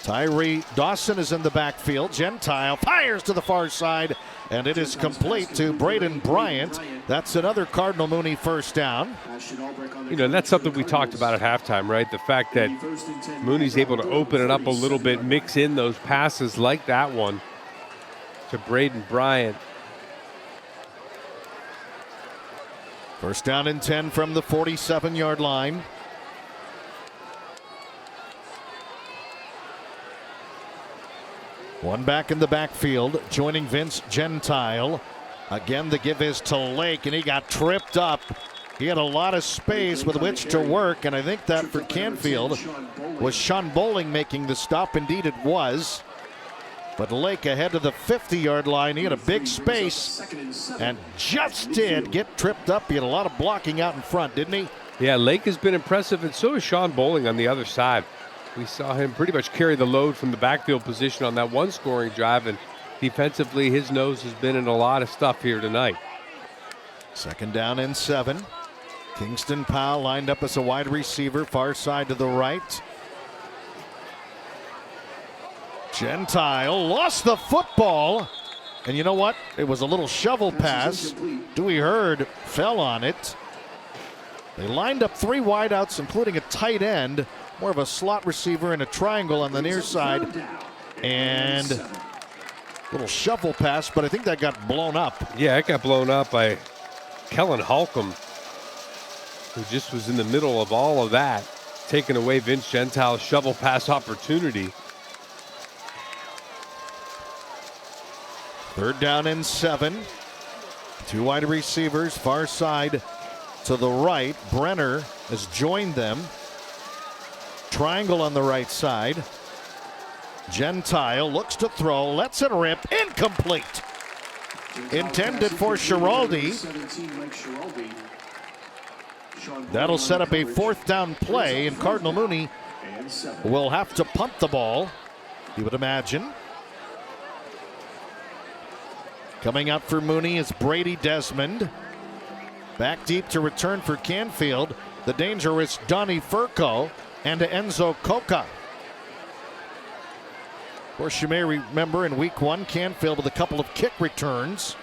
Tyree Dawson is in the backfield. Gentile fires to the far side, and it is complete to Braden Bryant. That's another Cardinal Mooney first down. You know, and that's something we talked about at halftime, right? The fact that Mooney's able to open it up a little bit, mix in those passes like that one to Braden Bryant. First down and 10 from the 47-yard line. One back in the backfield, joining Vince Gentile. Again, the give is to Lake, and he got tripped up. He had a lot of space with which to work, and I think that for Canfield was Sean Bowling making the stop. Indeed, it was. But Lake ahead of the 50-yard line. He had a big space and just did get tripped up. He had a lot of blocking out in front, didn't he? Yeah, Lake has been impressive, and so is Sean Bowling on the other side. We saw him pretty much carry the load from the backfield position on that one scoring drive, and defensively his nose has been in a lot of stuff here tonight. 2nd down and 7. Kingston Powell lined up as a wide receiver, far side to the right. Gentile lost the football, and you know what? It was a little shovel pass. Dewey Hurd fell on it. They lined up 3 wideouts, including a tight end, more of a slot receiver, and a triangle on the near side. And a little shovel pass, but I think that got blown up. Yeah, it got blown up by Kellen Holcomb, who just was in the middle of all of that, taking away Vince Gentile's shovel pass opportunity. 3rd down and 7. 2 wide receivers, far side to the right. Brenner has joined them. Triangle on the right side. Gentile looks to throw, lets it rip, incomplete. Intended for Schiraldi. That'll set up a 4th down play, and Cardinal Mooney will have to punt the ball, you would imagine. Coming out for Mooney is Brady Desmond. Back deep to return for Canfield, the dangerous Donnie Furco and Enzo Coca. Of course, you may remember in week 1, Canfield with a couple of kick returns.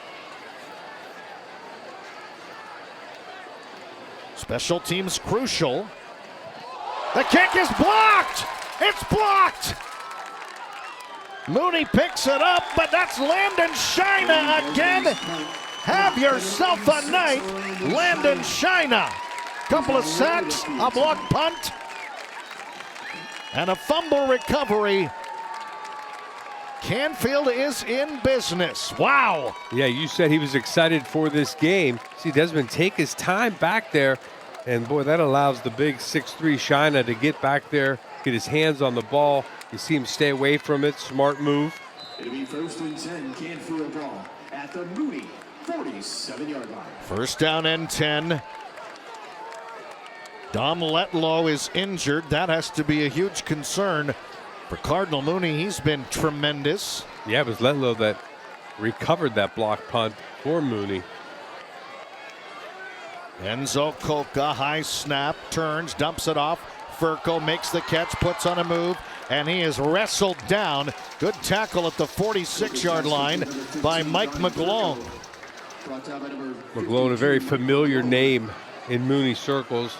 Special teams crucial. The kick is blocked! It's blocked! Mooney picks it up, but that's Landon Shina again. Have yourself a night, Landon Shina. Couple of sacks, a block punt, and a fumble recovery. Canfield is in business. Wow. Yeah, you said he was excited for this game. See Desmond take his time back there, and boy, that allows the big 6'3" Shina to get back there, get his hands on the ball. You see him stay away from it. Smart move. It'll be 1st and 10, Canfield ball at the Mooney 47-yard line. 1st down and 10. Dom Letlow is injured. That has to be a huge concern for Cardinal Mooney. He's been tremendous. Yeah, it was Letlow that recovered that block punt for Mooney. Enzo Coca, high snap, turns, dumps it off. Furco makes the catch, puts on a move, and he is wrestled down. Good tackle at the 46-yard line by Mike McGlone. McGlone, a very familiar name in Mooney circles.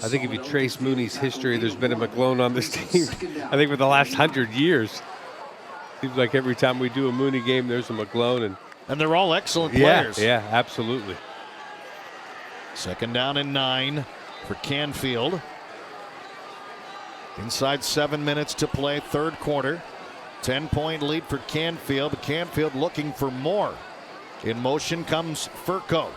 I think if you trace Mooney's history, there's been a McGlone on this team, I think, for the last 100 years. Seems like every time we do a Mooney game, there's a McGlone. And they're all excellent players. Yeah, absolutely. Second down and 9 for Canfield. Inside 7 minutes to play, third quarter. 10-point lead for Canfield. Canfield looking for more. In motion comes Furco.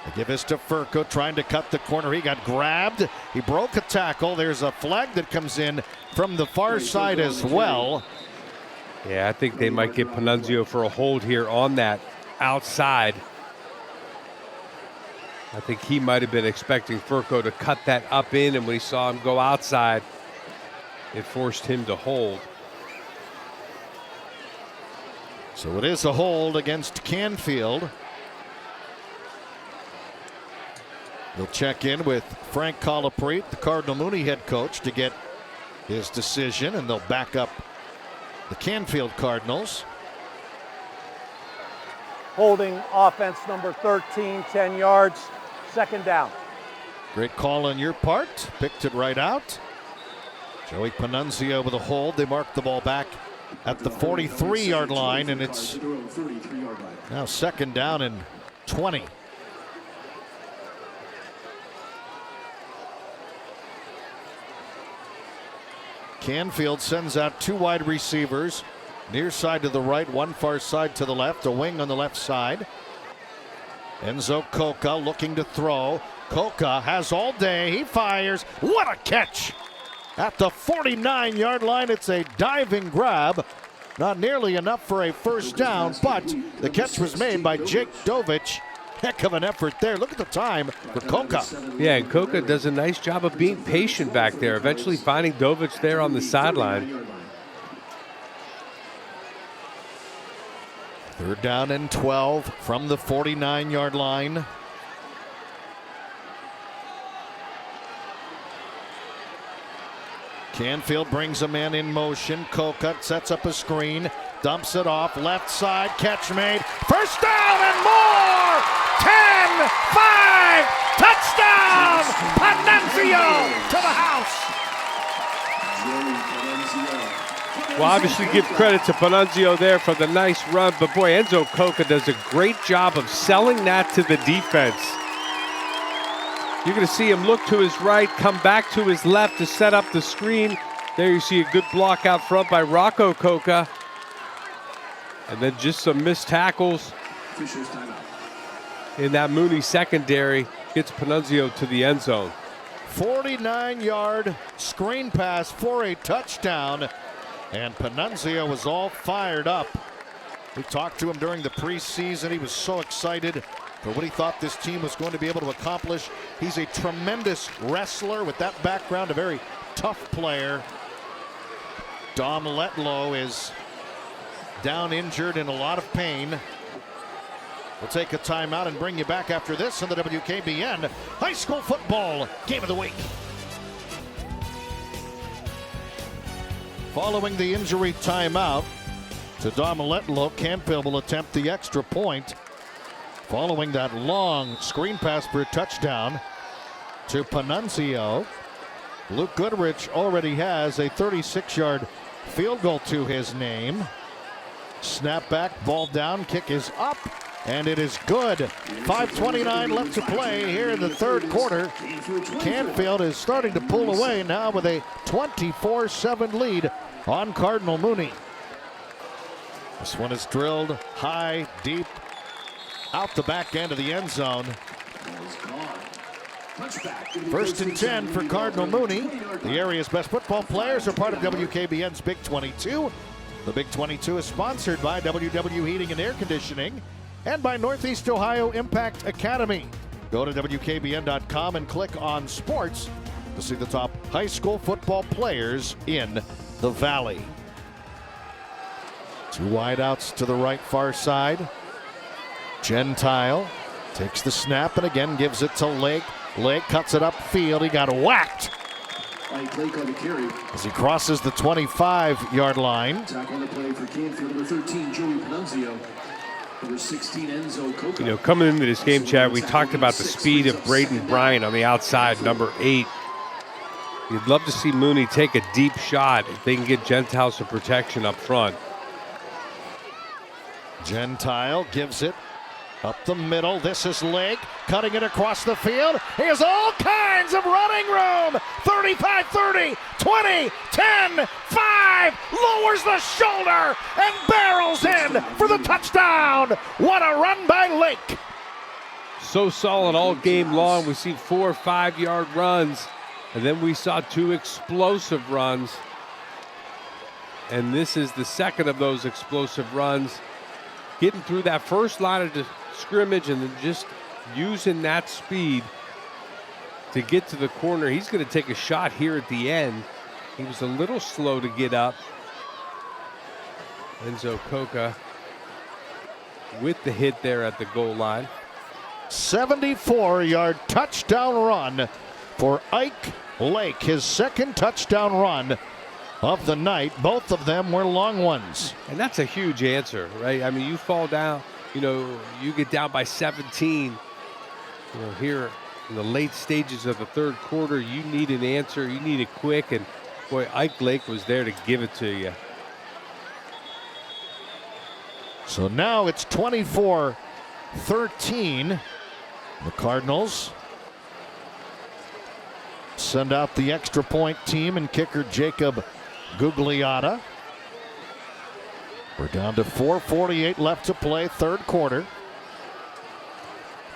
They give this to Furco, trying to cut the corner. He got grabbed. He broke a tackle. There's a flag that comes in from the far side as well. Yeah, I think they might get Panunzio for a hold here on that outside. I think he might have been expecting Furco to cut that up in, and when he saw him go outside, it forced him to hold. So it is a hold against Canfield. We'll check in with Frank Colapret, the Cardinal Mooney head coach, to get his decision, and they'll back up the Canfield Cardinals. Holding offense number 13, 10 yards, second down. Great call on your part. Picked it right out. Joey Panunzio with a hold. They mark the ball back at the 43-yard line, and it's now second down and 20. Canfield sends out 2 wide receivers, near side to the right, one far side to the left, a wing on the left side. Enzo Coca looking to throw. Coca has all day. He fires. What a catch! At the 49-yard line, it's a diving grab. Not nearly enough for a first down, but the catch was made by Jake Dovich. Heck of an effort there. Look at the time for Coca. Yeah, and Coca does a nice job of being patient back there, eventually finding Dovich there on the sideline. Third down and 12 from the 49-yard line. Canfield brings a man in motion. Coca sets up a screen, dumps it off, left side, catch made. First down and more! 10, 5, touchdown! Panunzio to the house! Well, obviously give credit to Panunzio there for the nice run, but boy, Enzo Coca does a great job of selling that to the defense. You're going to see him look to his right, come back to his left to set up the screen. There you see a good block out front by Rocco Coca. And then just some missed tackles in that Mooney secondary. Gets Panunzio to the end zone. 49-yard screen pass for a touchdown. And Panunzio was all fired up. We talked to him during the preseason. He was so excited for what he thought this team was going to be able to accomplish. He's a tremendous wrestler with that background, a very tough player. Dom Letlow is down injured in a lot of pain. We'll take a timeout and bring you back after this on the WKBN High School Football Game of the Week. Following the injury timeout to Dom Letlow, Canfield will attempt the extra point. Following that long screen pass for a touchdown to Panunzio, Luke Goodrich already has a 36-yard field goal to his name. Snap back, ball down, kick is up, and it is good. 5:29 left to play here in the third quarter. Canfield is starting to pull away now with a 24-7 lead on Cardinal Mooney. This one is drilled high, deep, out the back end of the end zone. First and 10 for Cardinal Mooney. The area's best football players are part of WKBN's Big 22. The Big 22 is sponsored by WW Heating and Air Conditioning and by Northeast Ohio Impact Academy. Go to WKBN.com and click on sports to see the top high school football players in the Valley. Two wideouts to the right far side. Gentile takes the snap and again gives it to Lake. Lake cuts it upfield. He got whacked Lake on the carry. as he crosses the 25-yard line. Tackle on the play for Canfield, number 13, Joey Panunzio. Number 16, Enzo Coca. You know, coming into this game, Chad, we talked about the speed of Braden Bryant on the outside, number 8. You'd love to see Mooney take a deep shot if they can get Gentile some protection up front. Gentile gives it up the middle. This is Lake cutting it across the field. He has all kinds of running room. 35, 30, 20, 10, 5. Lowers the shoulder and barrels in for the touchdown. What a run by Lake. So solid all game long. We've seen 4 or 5 yard runs, and then we saw 2 explosive runs. And this is the second of those explosive runs. Getting through that first line of scrimmage and then just using that speed to get to the corner. He's going to take a shot here at the end. He was a little slow to get up. Enzo Coca with the hit there at the goal line. 74-yard touchdown run for Ike Lake, his second touchdown run of the night. Both of them were long ones. And that's a huge answer, right? I mean, you fall down, you know, you get down by 17. You know, here in the late stages of the third quarter, you need an answer. You need it quick. And boy, Ike Lake was there to give it to you. So now it's 24-13. The Cardinals send out the extra point team and kicker Jacob Gugliotta. We're down to 4:48 left to play, third quarter.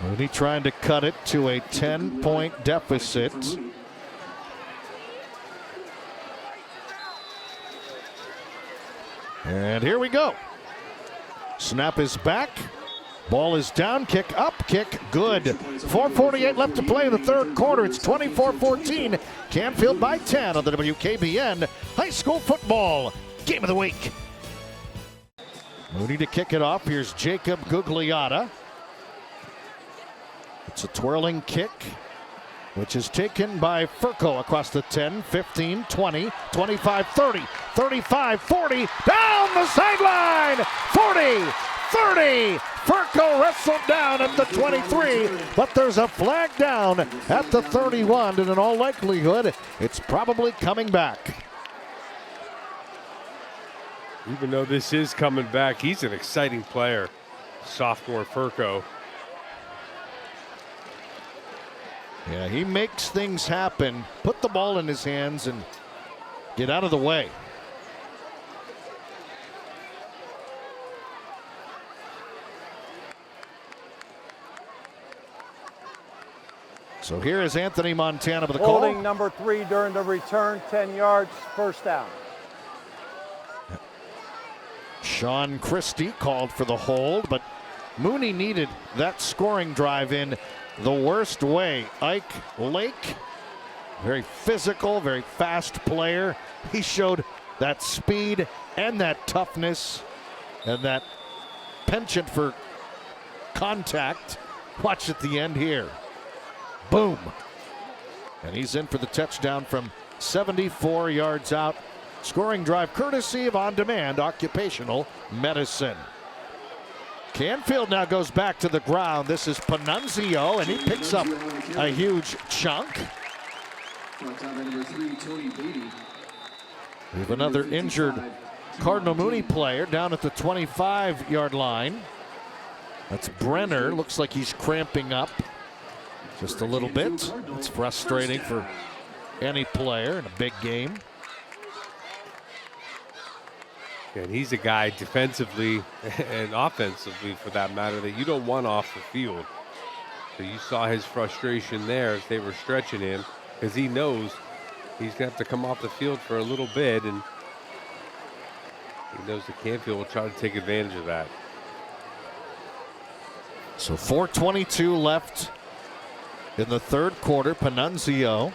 Mooney trying to cut it to a 10-point deficit. And here we go. Snap is back. Ball is down, kick up, kick good. 4:48 left to play in the third quarter. It's 24-14. Canfield by 10 on the WKBN High School Football Game of the Week. Mooney to kick it off. Here's Jacob Gugliotta. It's a twirling kick, which is taken by Furco across the 10, 15, 20, 25, 30, 35, 40, down the sideline, 40, 30. Furco wrestled down at the 23, but there's a flag down at the 31, and in all likelihood, it's probably coming back. Even though this is coming back, he's an exciting player, sophomore Furco. Yeah, he makes things happen. Put the ball in his hands and get out of the way. So here is Anthony Montana with the call. Holding number 3 during the return, 10 yards, first down. Sean Christie called for the hold, but Mooney needed that scoring drive in the worst way. Ike Lake, very physical, very fast player. He showed that speed and that toughness and that penchant for contact. Watch at the end here. Boom. And he's in for the touchdown from 74 yards out. Scoring drive courtesy of On Demand Occupational Medicine. Canfield now goes back to the ground. This is Panunzio, and he picks up a huge chunk. We have another injured Cardinal Mooney player down at the 25-yard line. That's Brenner. Looks like he's cramping up just a little bit. It's frustrating for any player in a big game. And he's a guy defensively and offensively, for that matter, that you don't want off the field. So you saw his frustration there as they were stretching him, because he knows he's going to have to come off the field for a little bit, and he knows that Canfield will try to take advantage of that. So 4:22 left in the third quarter. Panunzio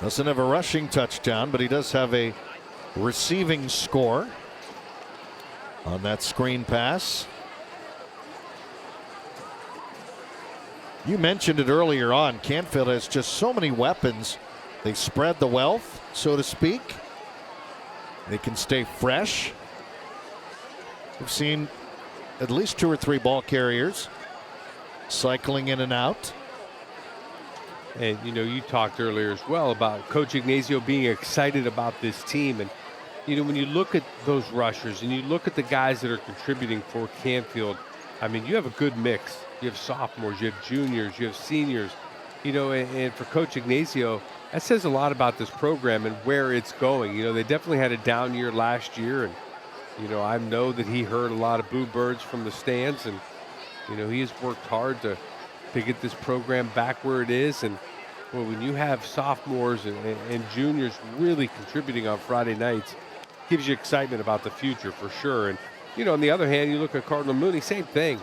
doesn't have a rushing touchdown, but he does have a receiving score on that screen pass. You mentioned it earlier on. Canfield has just so many weapons. They spread the wealth, so to speak. They can stay fresh. We've seen at least 2 or 3 ball carriers cycling in and out. And you talked earlier as well about Coach Ignacio being excited about this team. And when you look at those rushers and you look at the guys that are contributing for Canfield, I mean, you have a good mix. You have sophomores, you have juniors, you have seniors, and for Coach Ignacio, that says a lot about this program and where it's going. They definitely had a down year last year, and I know that he heard a lot of boo birds from the stands, and he has worked hard to get this program back where it is. And well, when you have sophomores and juniors really contributing on Friday nights, gives you excitement about the future for sure. And on the other hand, you look at Cardinal Mooney, same thing.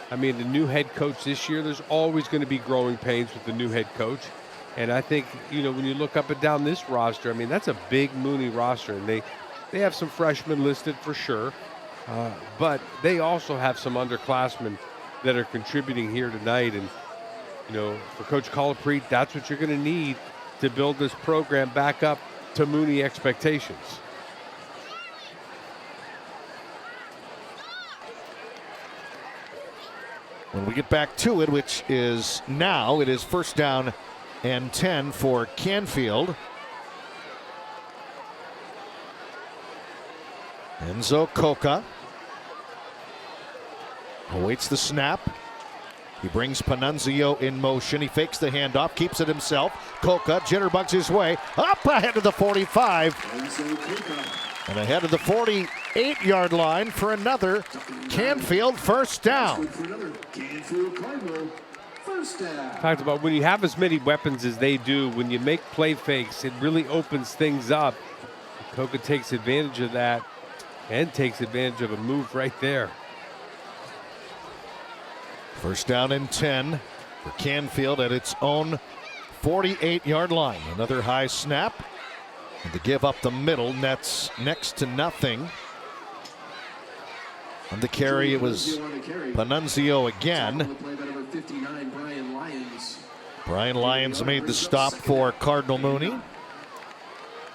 I mean, the new head coach this year, there's always going to be growing pains with the new head coach. And I think, when you look up and down this roster, I mean, that's a big Mooney roster. And they have some freshmen listed for sure. But they also have some underclassmen that are contributing here tonight. And, for Coach Colapret, that's what you're going to need to build this program back up to Mooney expectations. When we get back to it, which is now, it is 1st down and 10 for Canfield. Enzo Coca awaits the snap. He brings Panunzio in motion. He fakes the handoff, keeps it himself. Coca jitterbugs his way up ahead of the 45. And ahead of the 48-yard line for another Canfield 1st down. Talked about when you have as many weapons as they do, when you make play fakes, it really opens things up. Coca takes advantage of that and takes advantage of a move right there. 1st down and 10 for Canfield at its own 48-yard line. Another high snap. And to give up the middle, nets next to nothing. On the carry, it was Panunzio again. Brian Lyons made the stop for Cardinal Mooney.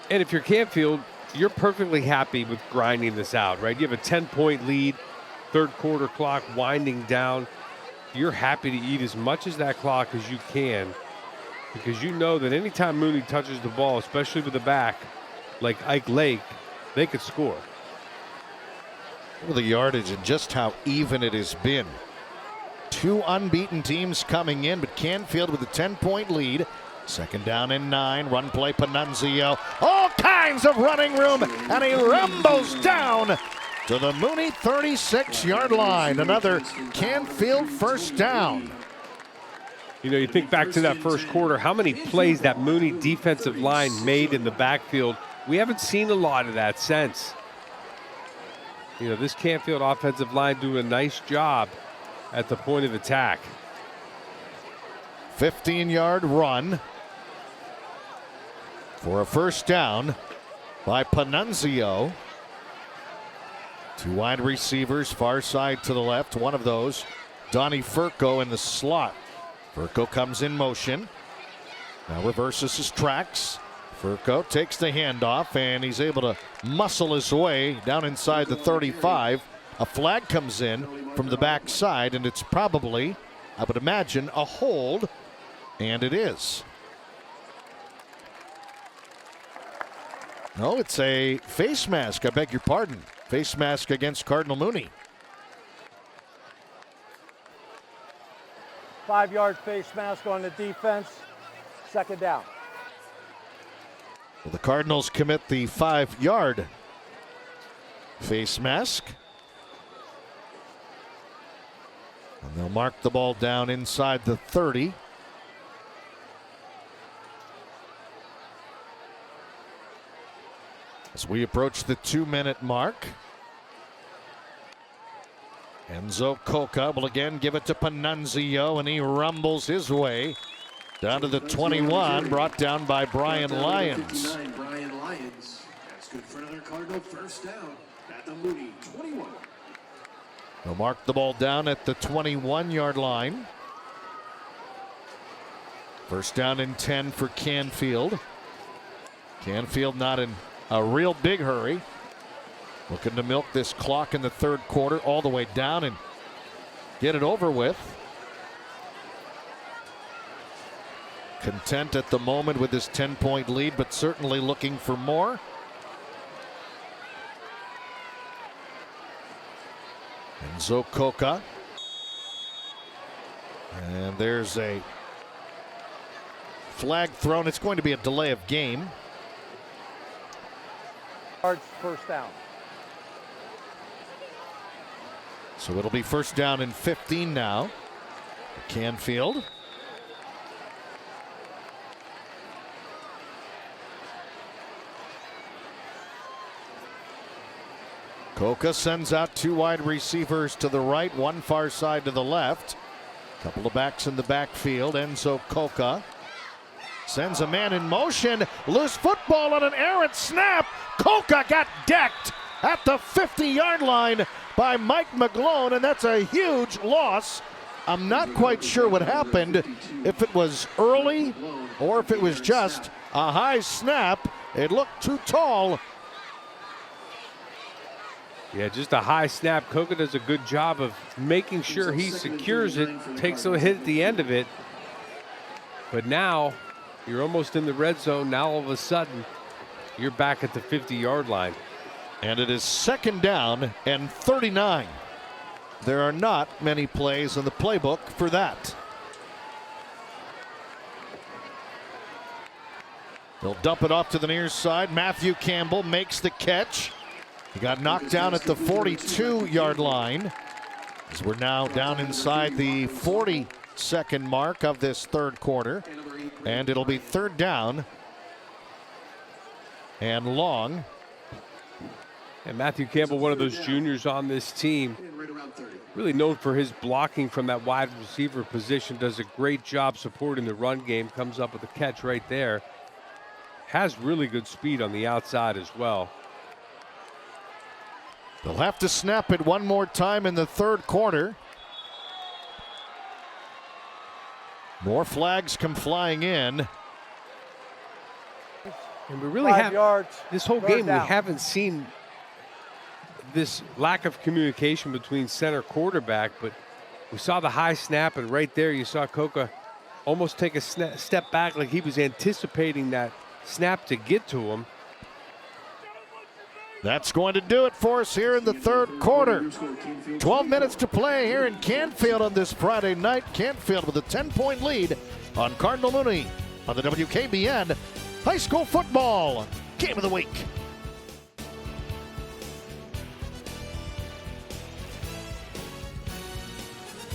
And if you're Canfield, you're perfectly happy with grinding this out, right? You have a 10-point lead, 3rd quarter clock winding down. You're happy to eat as much as that clock as you can, because you know that anytime Mooney touches the ball, especially with the back, like Ike Lake, they could score. Well, the yardage and just how even it has been. 2 unbeaten teams coming in, but Canfield with a 10-point lead. 2nd down and 9. Run play, Panunzio. All kinds of running room, and he rumbles down to the Mooney 36-yard line. Another Canfield 1st down. You think back to that 1st quarter, how many plays that Mooney defensive line made in the backfield. We haven't seen a lot of that since. This Canfield offensive line doing a nice job at the point of attack. 15-yard run for a 1st down by Panunzio. 2 wide receivers, far side to the left. One of those, Donnie Furco in the slot. Furco comes in motion. Now reverses his tracks. Furco takes the handoff, and he's able to muscle his way down inside the 35. A flag comes in from the backside, and it's probably, I would imagine, a hold, and it is. No, it's a face mask. I beg your pardon. Face mask against Cardinal Mooney. 5-yard face mask on the defense. 2nd down. Well, the Cardinals commit the 5-yard face mask. And they'll mark the ball down inside the 30. As we approach the 2-minute mark, Enzo Coca will again give it to Panunzio, and he rumbles his way down to the 21, brought down by Brian Lyons. good for another Cardinal first down at the Mooney 21. They'll mark the ball down at the 21-yard line. First down and 10 for Canfield. Canfield not in a real big hurry. Looking to milk this clock in the third quarter all the way down and get it over with. Content at the moment with his 10-point lead, but certainly looking for more. Enzo Coca. And there's a flag thrown. It's going to be a delay of game. First down. So it'll be first down and 15 now. Canfield. Coca sends out two wide receivers to the right, one far side to the left. Couple of backs in the backfield. Enzo Coca sends a man in motion. Loose football on an errant snap. Coca got decked at the 50-yard line by Mike McGlone, and that's a huge loss. I'm not quite sure what happened, if it was early or if it was just a high snap. It looked too tall. Yeah, just a high snap. Coca does a good job of making sure he secures it, takes a hit at the end of it. But now you're almost in the red zone. Now all of a sudden you're back at the 50-yard line. And it is second down and 39. There are not many plays in the playbook for that. They'll dump it off to the near side. Matthew Campbell makes the catch. He got knocked down at the 42-yard line, as we're now down inside the 40-second mark of this third quarter. And it'll be third down and long. And Matthew Campbell, one of those juniors on this team, really known for his blocking from that wide receiver position, does a great job supporting the run game, comes up with a catch right there. Has really good speed on the outside as well. They'll have to snap it one more time in the third quarter. More flags come flying in. And we really 5 have yards, this whole third game. down. We haven't seen this lack of communication between center quarterback, but we saw the high snap, and right there you saw Coca almost take a step back like he was anticipating that snap to get to him. That's going to do it for us here in the third quarter. 12 minutes to play here in Canfield on this Friday night. Canfield with a 10-point lead on Cardinal Mooney on the WKBN High School Football Game of the Week.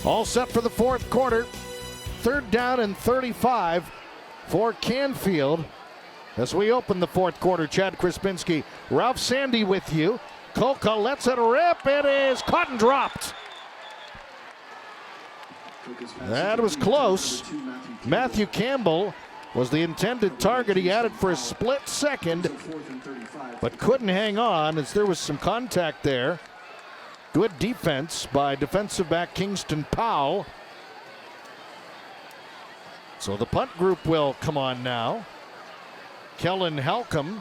All set for the fourth quarter. Third down and 35 for Canfield. As we open the fourth quarter, Chad Krispinski, Ralph Sandy with you. Coca lets it rip. It is caught and dropped. That was close. Matthew Campbell was the intended target. He had it for a split second, but couldn't hang on as there was some contact there. Good defense by defensive back Kingston Powell. So the punt group will come on now. Kellen Halcomb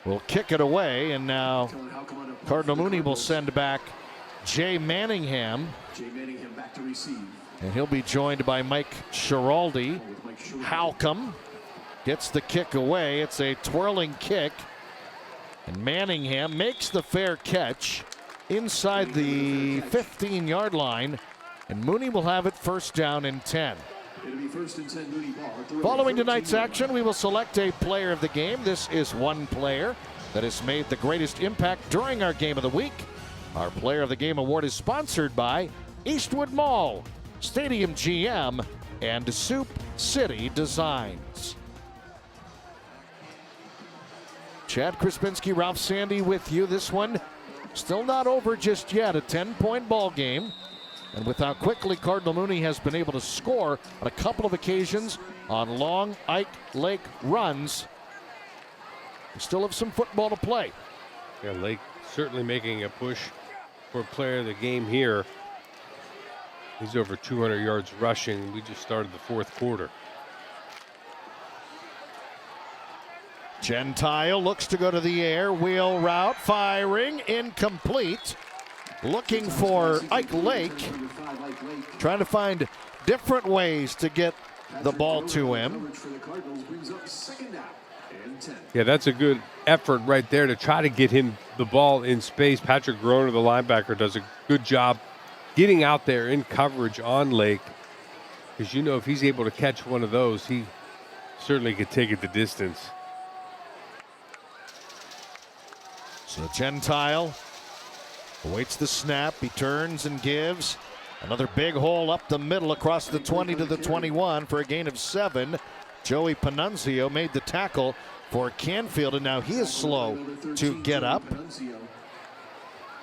will kick it away, and now Cardinal Mooney will send back Jay Manningham. Back to receive. And he'll be joined by Mike Schiraldi. Halcomb gets the kick away. It's a twirling kick. And Manningham makes the fair catch inside the 15-yard line. And Mooney will have it first down and 10. It'll be first and 10 Mooney ball. Following tonight's action, we will select a player of the game. This is one player that has made the greatest impact during our game of the week. Our Player of the Game award is sponsored by Eastwood Mall, Stadium GM, and Soup City Designs. Chad Krispinski, Ralph Sandy with you. This one still not over just yet. A 10-point ball game. And with how quickly Cardinal Mooney has been able to score on a couple of occasions on long Ike Lake runs, We still have some football to play. Yeah, Lake certainly making a push for player of the game here. He's over 200 yards rushing. We just started the fourth quarter. Gentile looks to go to the air. Wheel route, firing, incomplete. Looking for Ike Lake. Trying to find different ways to get the ball to him. Yeah, that's a good effort right there to try to get him the ball in space. Patrick Groner, the linebacker, does a good job getting out there in coverage on Lake. Because, you know, if he's able to catch one of those, he certainly could take it the distance. So Gentile awaits the snap. He turns and gives. Another big hole up the middle across the 20 to the 21 for a gain of 7. Joey Panunzio made the tackle for Canfield, and now he is slow to get up.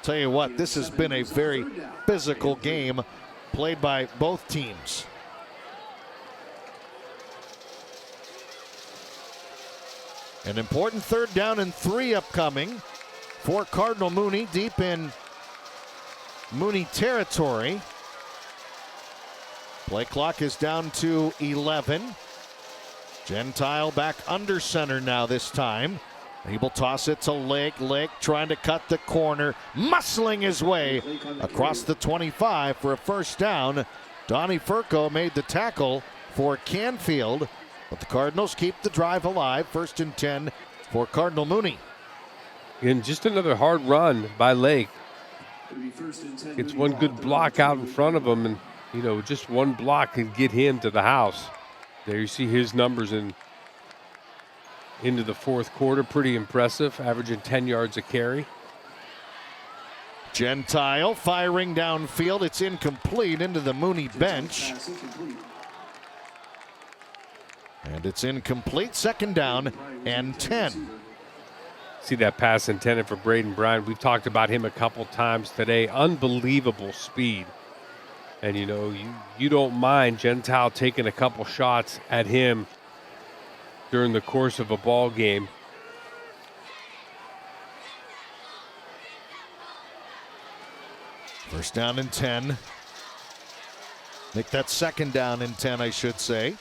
Tell you what, this has been a very physical game played by both teams. An important 3rd down and 3 upcoming for Cardinal Mooney, deep in Mooney territory. Play clock is down to 11. Gentile back under center now this time. He will toss it to Lake. Lake trying to cut the corner, muscling his way across the 25 for a 1st down. Donnie Furco made the tackle for Canfield, but the Cardinals keep the drive alive. 1st and 10 for Cardinal Mooney. And just another hard run by Lake. It's one good block out in front of him, and, you know, just one block can get him to the house. There you see his numbers into the 4th quarter. Pretty impressive, averaging 10 yards a carry. Gentile firing downfield. It's incomplete into the Mooney bench. And it's incomplete. 2nd down and 10. See that pass intended for Braden Bryant. We've talked about him a couple times today. Unbelievable speed. And, you know, you don't mind Gentile taking a couple shots at him during the course of a ball game. First down and 10. Make that 2nd down and 10, I should say.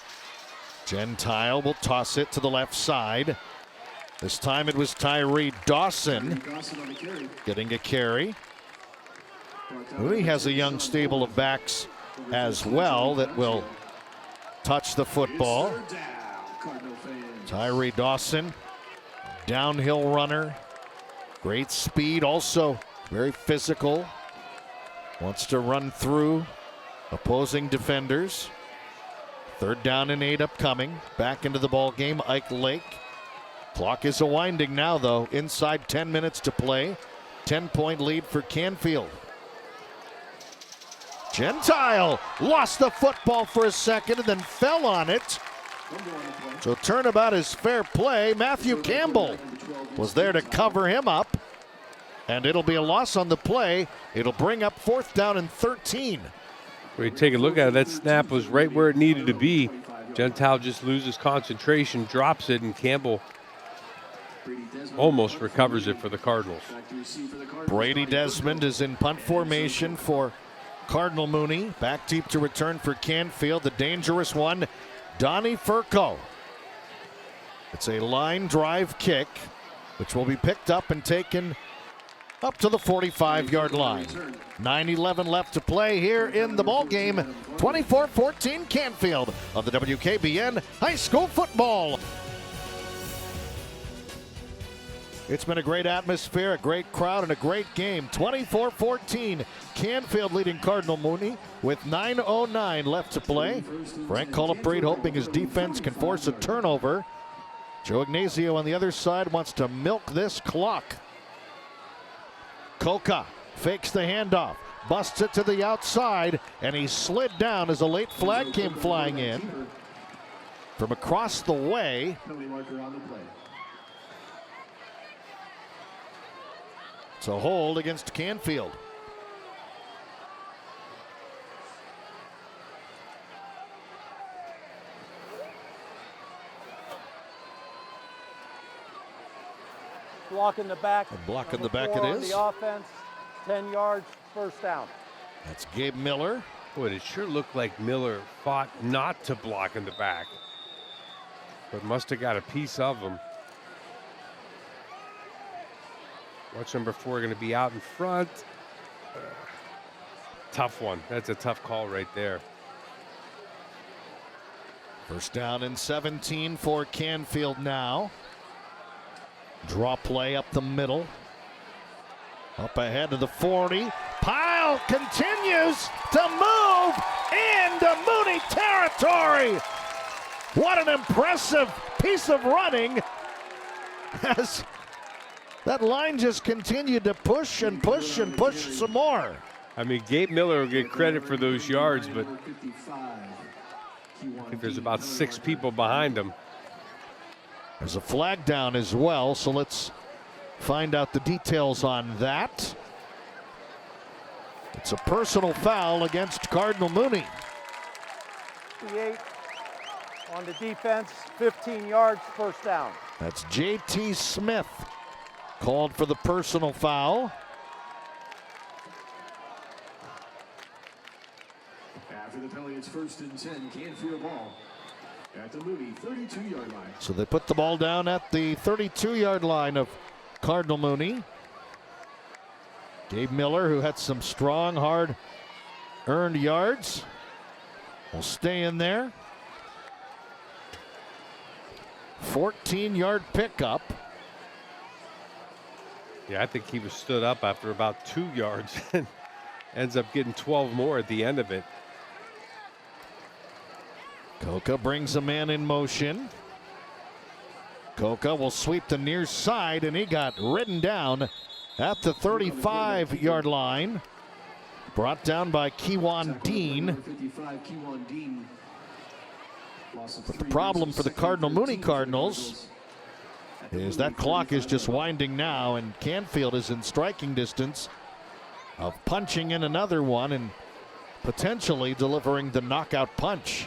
Gentile will toss it to the left side. This time it was Tyree Dawson getting a carry. Mooney has a young stable of backs as well that will touch the football. Tyree Dawson, downhill runner, great speed, also very physical. Wants to run through opposing defenders. 3rd down and 8 upcoming. Back into the ball game, Ike Lake. Clock is a-winding now, though. Inside 10 minutes to play. 10-point lead for Canfield. Gentile lost the football for a second and then fell on it. So turnabout is fair play. Matthew Campbell was there to cover him up. And it'll be a loss on the play. It'll bring up 4th down and 13. When you take a look at it, that snap was right where it needed to be. Gentile just loses concentration, drops it, and Campbell almost recovers it for the Cardinals. Brady Desmond is in punt formation for Cardinal Mooney. Back deep to return for Canfield. The dangerous one, Donnie Furco. It's a line drive kick, which will be picked up and taken up to the 45-yard line. 9:11 left to play here in the ball game. 24-14 Canfield of the WKBN High School Football. It's been a great atmosphere, a great crowd, and a great game. 24-14, Canfield leading Cardinal Mooney with 9:09 left to play. Frank Colaprid hoping his defense can force a turnover. Joe Ignazio on the other side wants to milk this clock. Coca fakes the handoff, busts it to the outside, and he slid down as a late flag came flying in from across the way. It's a hold against Canfield. block in the back. A block in the Number back 4 it on is. the offense, 10 yards, first down. That's Gabe Miller. Boy, it sure looked like Miller fought not to block in the back, but must have got a piece of him. Watch number 4 going to be out in front. Tough one. That's a tough call right there. First down and 17 for Canfield now. Draw play up the middle. Up ahead to the 40. Pyle continues to move into Mooney territory. What an impressive piece of running as that line just continued to push and push and push some more. I mean, Gabe Miller will get credit for those yards, but I think there's about 6 people behind him. There's a flag down as well, so let's find out the details on that. It's a personal foul against Cardinal Mooney. 58 on the defense, 15 yards, first down. That's J.T. Smith called for the personal foul. After the penalty, it's first and 10. Canfield ball at the Mooney 32-yard line. So they put the ball down at the 32-yard line of Cardinal Mooney. Gabe Miller, who had some strong, hard-earned yards, will stay in there. 14-yard pickup. Yeah, I think he was stood up after about 2 yards and ends up getting 12 more at the end of it. Coca brings a man in motion. Coca will sweep the near side, and he got ridden down at the 35-yard line. Brought down by Kewan Dean. But the problem for the Cardinal Mooney Cardinals is that clock is just winding now, and Canfield is in striking distance of punching in another one and potentially delivering the knockout punch.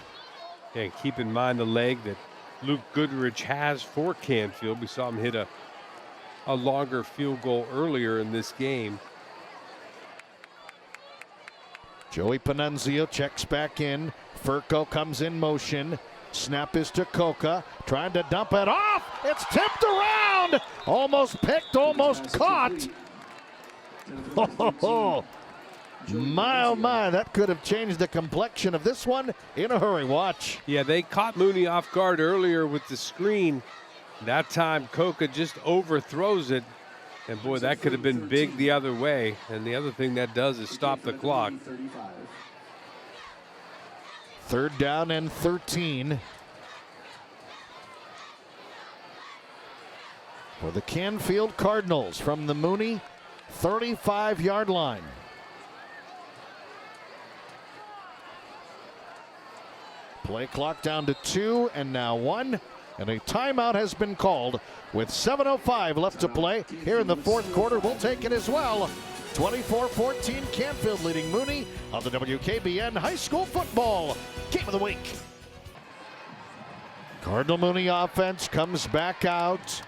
And keep in mind the leg that Luke Goodrich has for Canfield. We saw him hit a longer field goal earlier in this game. Joey Panunzio checks back in. Furco comes in motion. Snap is to Coca, trying to dump it off. It's tipped around. Almost picked, almost caught. Oh, my, oh my, that could have changed the complexion of this one in a hurry. Watch. Yeah, they caught Mooney off guard earlier with the screen. That time, Coca just overthrows it. And boy, that could have been big the other way. And the other thing that does is stop the clock. Third down and 13. For the Canfield Cardinals from the Mooney 35-yard line. Play clock down to 2 and now 1. And a timeout has been called with 7:05 left to play here in the fourth quarter. We'll take it as well. 24-14 Canfield leading Mooney on the WKBN High School Football Game of the Week. Cardinal Mooney offense comes back out.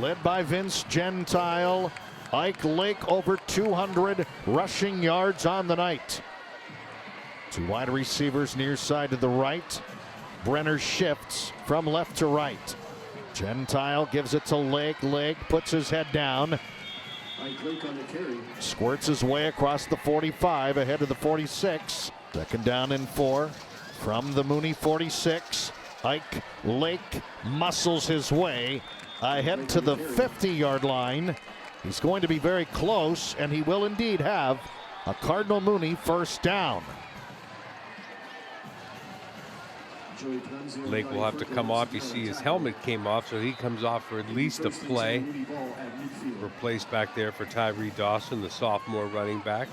Led by Vince Gentile. Ike Lake over 200 rushing yards on the night. 2 wide receivers near side to the right. Brenner shifts from left to right. Gentile gives it to Lake. Lake puts his head down. Squirts his way across the 45 ahead of the 46. Second down and 4 from the Mooney 46. Ike Lake muscles his way ahead to the 50-yard line. He's going to be very close, and he will indeed have a Cardinal Mooney first down. Lake will have to come off. You see his helmet came off, so he comes off for at least a play. Replaced back there for Tyree Dawson, the sophomore running back.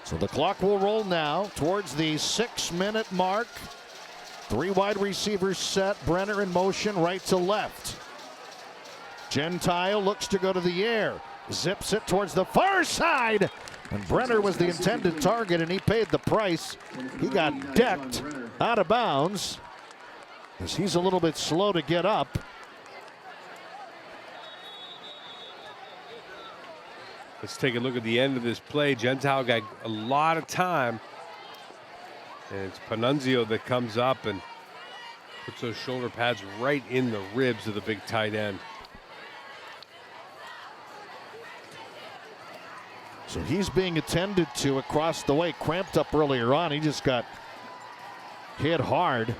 So the clock will roll now towards the 6-minute mark. 3 wide receivers set. Brenner in motion right to left. Gentile looks to go to the air. zips it towards the far side. And Brenner was the intended target, and he paid the price. He got decked out of bounds as he's a little bit slow to get up. Let's take a look at the end of this play. Gentile got a lot of time. And it's Panunzio that comes up and puts those shoulder pads right in the ribs of the big tight end. So he's being attended to across the way, cramped up earlier on. He just got hit hard. In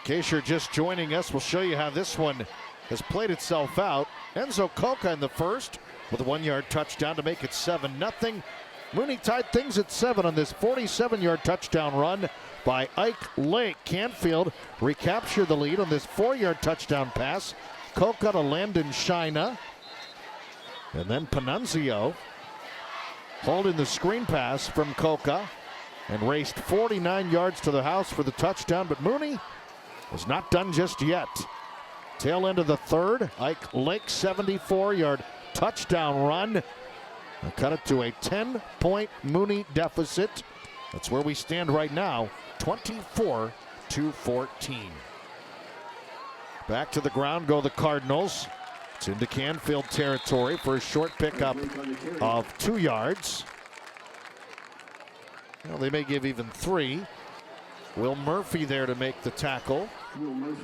case you're just joining us, we'll show you how this one has played itself out. Enzo Coca in the first with a 1-yard touchdown to make it 7-0. Mooney tied things at 7 on this 47-yard touchdown run by Ike Lake. Canfield recaptured the lead on this 4-yard touchdown pass. Coca to Landon Shina. And then Panunzio holding the screen pass from Coca and raced 49 yards to the house for the touchdown. But Mooney was not done just yet. Tail end of the third, Ike Lake 74-yard touchdown run. Cut it to a 10-point Mooney deficit. That's where we stand right now, 24-14. Back to the ground go the Cardinals. It's into Canfield territory for a short pickup of 2 yards. Well, they may give even 3. Will Murphy there to make the tackle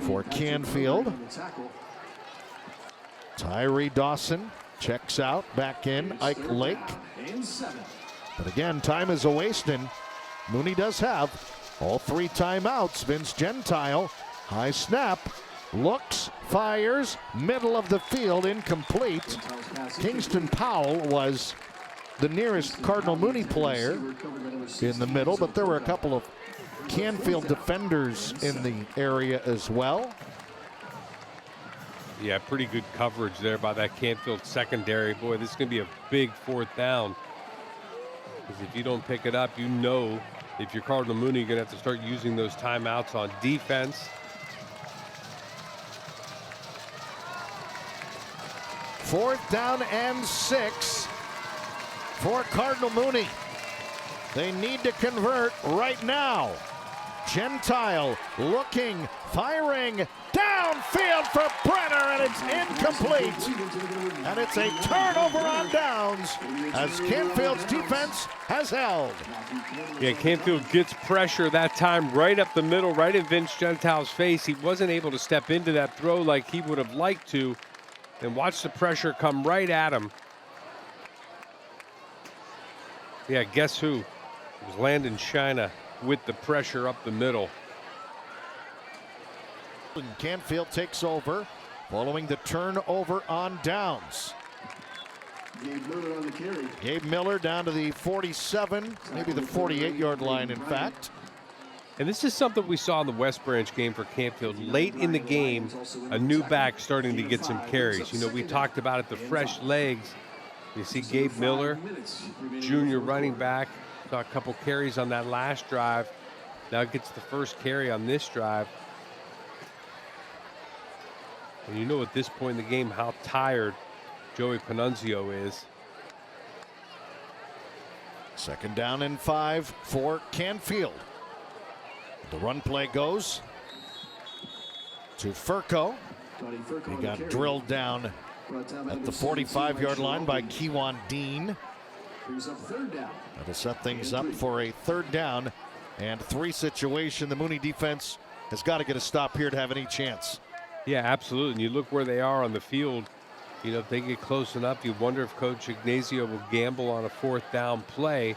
for Canfield. Tyree Dawson checks out, back in, Ike Lake. But again, time is a-wasting. Mooney does have all 3 timeouts. Vince Gentile, high snap, looks, fires, middle of the field, incomplete. Kingston Powell was the nearest Cardinal Mooney player in the middle, but there were a couple of Canfield defenders in the area as well. Yeah, pretty good coverage there by that Canfield secondary. Boy, this is going to be a big 4th down. Because if you don't pick it up, you know if you're Cardinal Mooney, you're going to have to start using those timeouts on defense. Fourth down and 6 for Cardinal Mooney. They need to convert right now. Gentile looking, firing, downfield for Brenner, and it's incomplete. And it's a turnover on downs as Canfield's defense has held. Yeah, Canfield gets pressure that time right up the middle, right in Vince Gentile's face. He wasn't able to step into that throw like he would have liked to. And watch the pressure come right at him. Yeah, guess who? It was Landon Shina with the pressure up the middle. And Canfield takes over following the turnover on downs. Gabe Miller on the carry. Gabe Miller down to the 47, maybe the 48-yard line, in fact. And this is something we saw in the West Branch game for Canfield. Late in the game, a new back starting to get some carries. You know, we talked about it, the fresh legs. You see Gabe Miller, junior running back, saw a couple carries on that last drive. Now gets the first carry on this drive. And you know at this point in the game how tired Joey Panunzio is. Second down and 5 for Canfield. The run play goes to Furco. He got drilled down at the 45-yard line by Kewan Dean. That'll set things up for a 3rd down and 3 situation. The Mooney defense has got to get a stop here to have any chance. Yeah, absolutely. And you look where they are on the field. You know, if they get close enough, you wonder if Coach Ignazio will gamble on a 4th down play,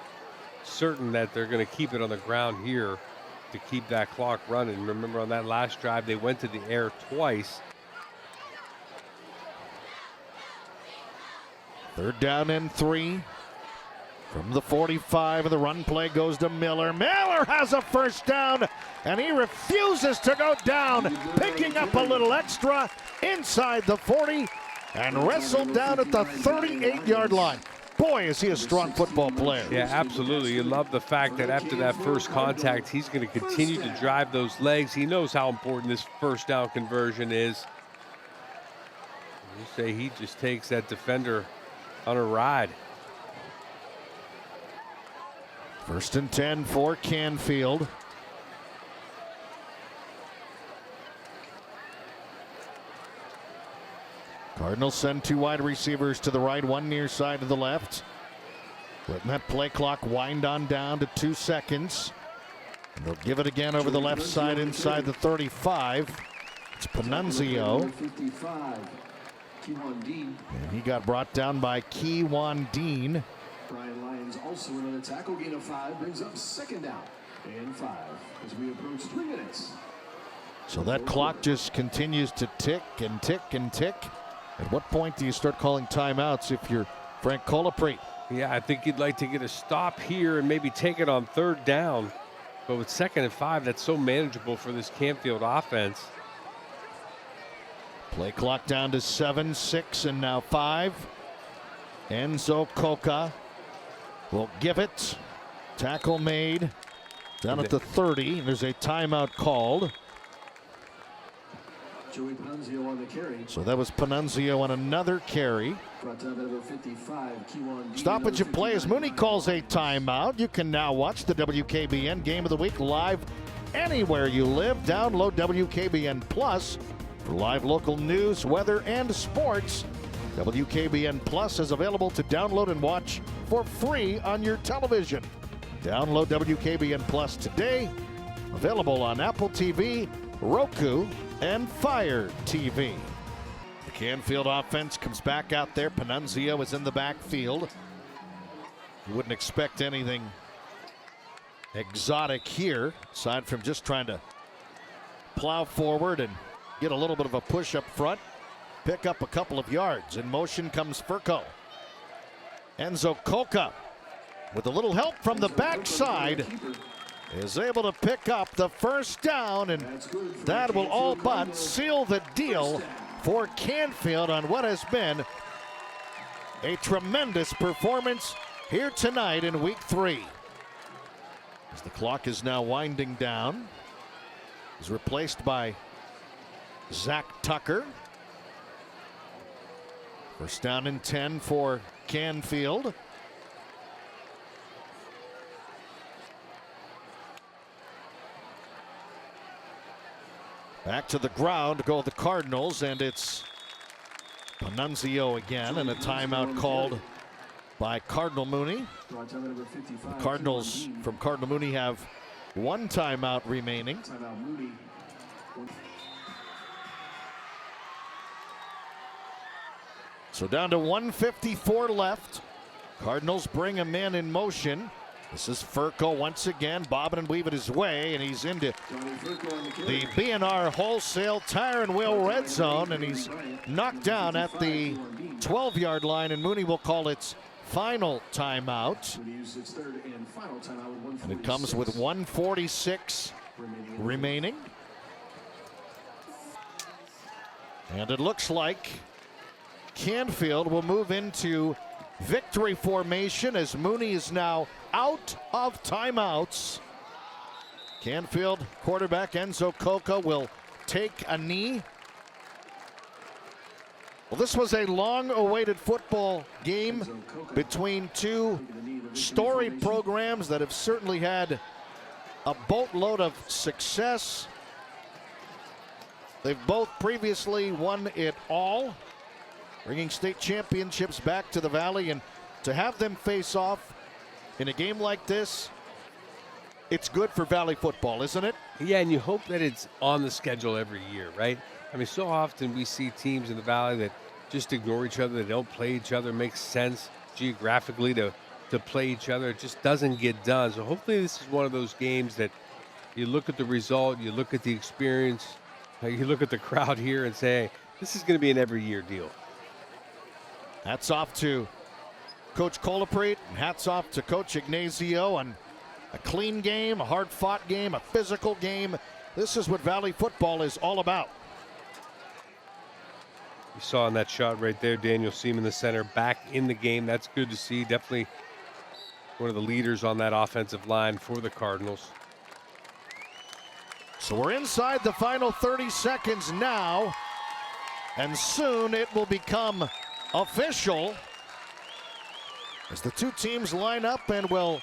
certain that they're going to keep it on the ground here to keep that clock running. Remember on that last drive, they went to the air twice. 3rd down and 3 from the 45, and the run play goes to Miller. Miller has a 1st down, and he refuses to go down, picking up a little extra inside the 40 and wrestled down at the 38-yard line. Boy, is he a strong football player. Yeah, absolutely. You love the fact that after that first contact, he's going to continue to drive those legs. He knows how important this 1st down conversion is. You say he just takes that defender on a ride. 1st and 10 for Canfield. Cardinals send 2 wide receivers to the right, 1 near side to the left. Letting that play clock wind on down to 2 seconds. And they'll give it again over the left side inside the 35. It's Panunzio. And he got brought down by Keywan Dean. Brian Lyons also in on a tackle, gain of 5, brings up 2nd down and 5 as we approach 3 minutes. So that clock just continues to tick and tick and tick. At what point do you start calling timeouts if you're Frank Colapret? Yeah, I think you'd like to get a stop here and maybe take it on 3rd down. But with 2nd and 5, that's so manageable for this Canfield offense. Play clock down to 7, 6, and now 5. Enzo Coca will give it. Tackle made down at the 30. There's a timeout called. Joey Panunzio on the carry. So that was Panunzio on another carry. Brought down at about 55. Stoppage of play as Mooney calls a timeout. You can now watch the WKBN Game of the Week live anywhere you live. Download WKBN Plus for live local news, weather, and sports. WKBN Plus is available to download and watch for free on your television. Download WKBN Plus today. Available on Apple TV, Roku, and Fire TV. The Canfield offense comes back out there. Panunzio is in the backfield. You wouldn't expect anything exotic here, aside from just trying to plow forward and get a little bit of a push up front, pick up a couple of yards. In motion comes Furco. Enzo Coca, with a little help from the backside, is able to pick up the 1st down, and that will all but seal the deal for Canfield on what has been a tremendous performance here tonight in week 3. As the clock is now winding down, is replaced by Zach Tucker. 1st down and 10 for Canfield. Back to the ground go the Cardinals, and it's Panunzio again, and a timeout called by Cardinal Mooney. The Cardinals from Cardinal Mooney have 1 timeout remaining. So down to 1:54 left. Cardinals bring him in motion. This is Furco once again, bobbing and weaving his way, and he's into the B&R Wholesale Tire and Wheel red zone, and he's knocked down at the 12-yard line, and Mooney will call its final timeout. And it comes with 1:46 remaining. And it looks like Canfield will move into victory formation as Mooney is now out of timeouts. Canfield quarterback Enzo Coca will take a knee. Well, this was a long-awaited football game between 2 storied programs that have certainly had a boatload of success. They've both previously won it all, bringing state championships back to the Valley, and to have them face off in a game like this, it's good for Valley football, isn't it? Yeah, and you hope that it's on the schedule every year, right? I mean, so often we see teams in the Valley that just ignore each other, they don't play each other. It makes sense geographically to play each other. It just doesn't get done. So hopefully this is one of those games that you look at the result, you look at the experience, you look at the crowd here and say, hey, this is going to be an every year deal. Hats off to Coach Colapret, and hats off to Coach Ignazio on a clean game, a hard-fought game, a physical game. This is what Valley football is all about. You saw in that shot right there, Daniel Seaman, the center, back in the game. That's good to see. Definitely one of the leaders on that offensive line for the Cardinals. So we're inside the final 30 seconds now. And soon it will become official as the two teams line up and will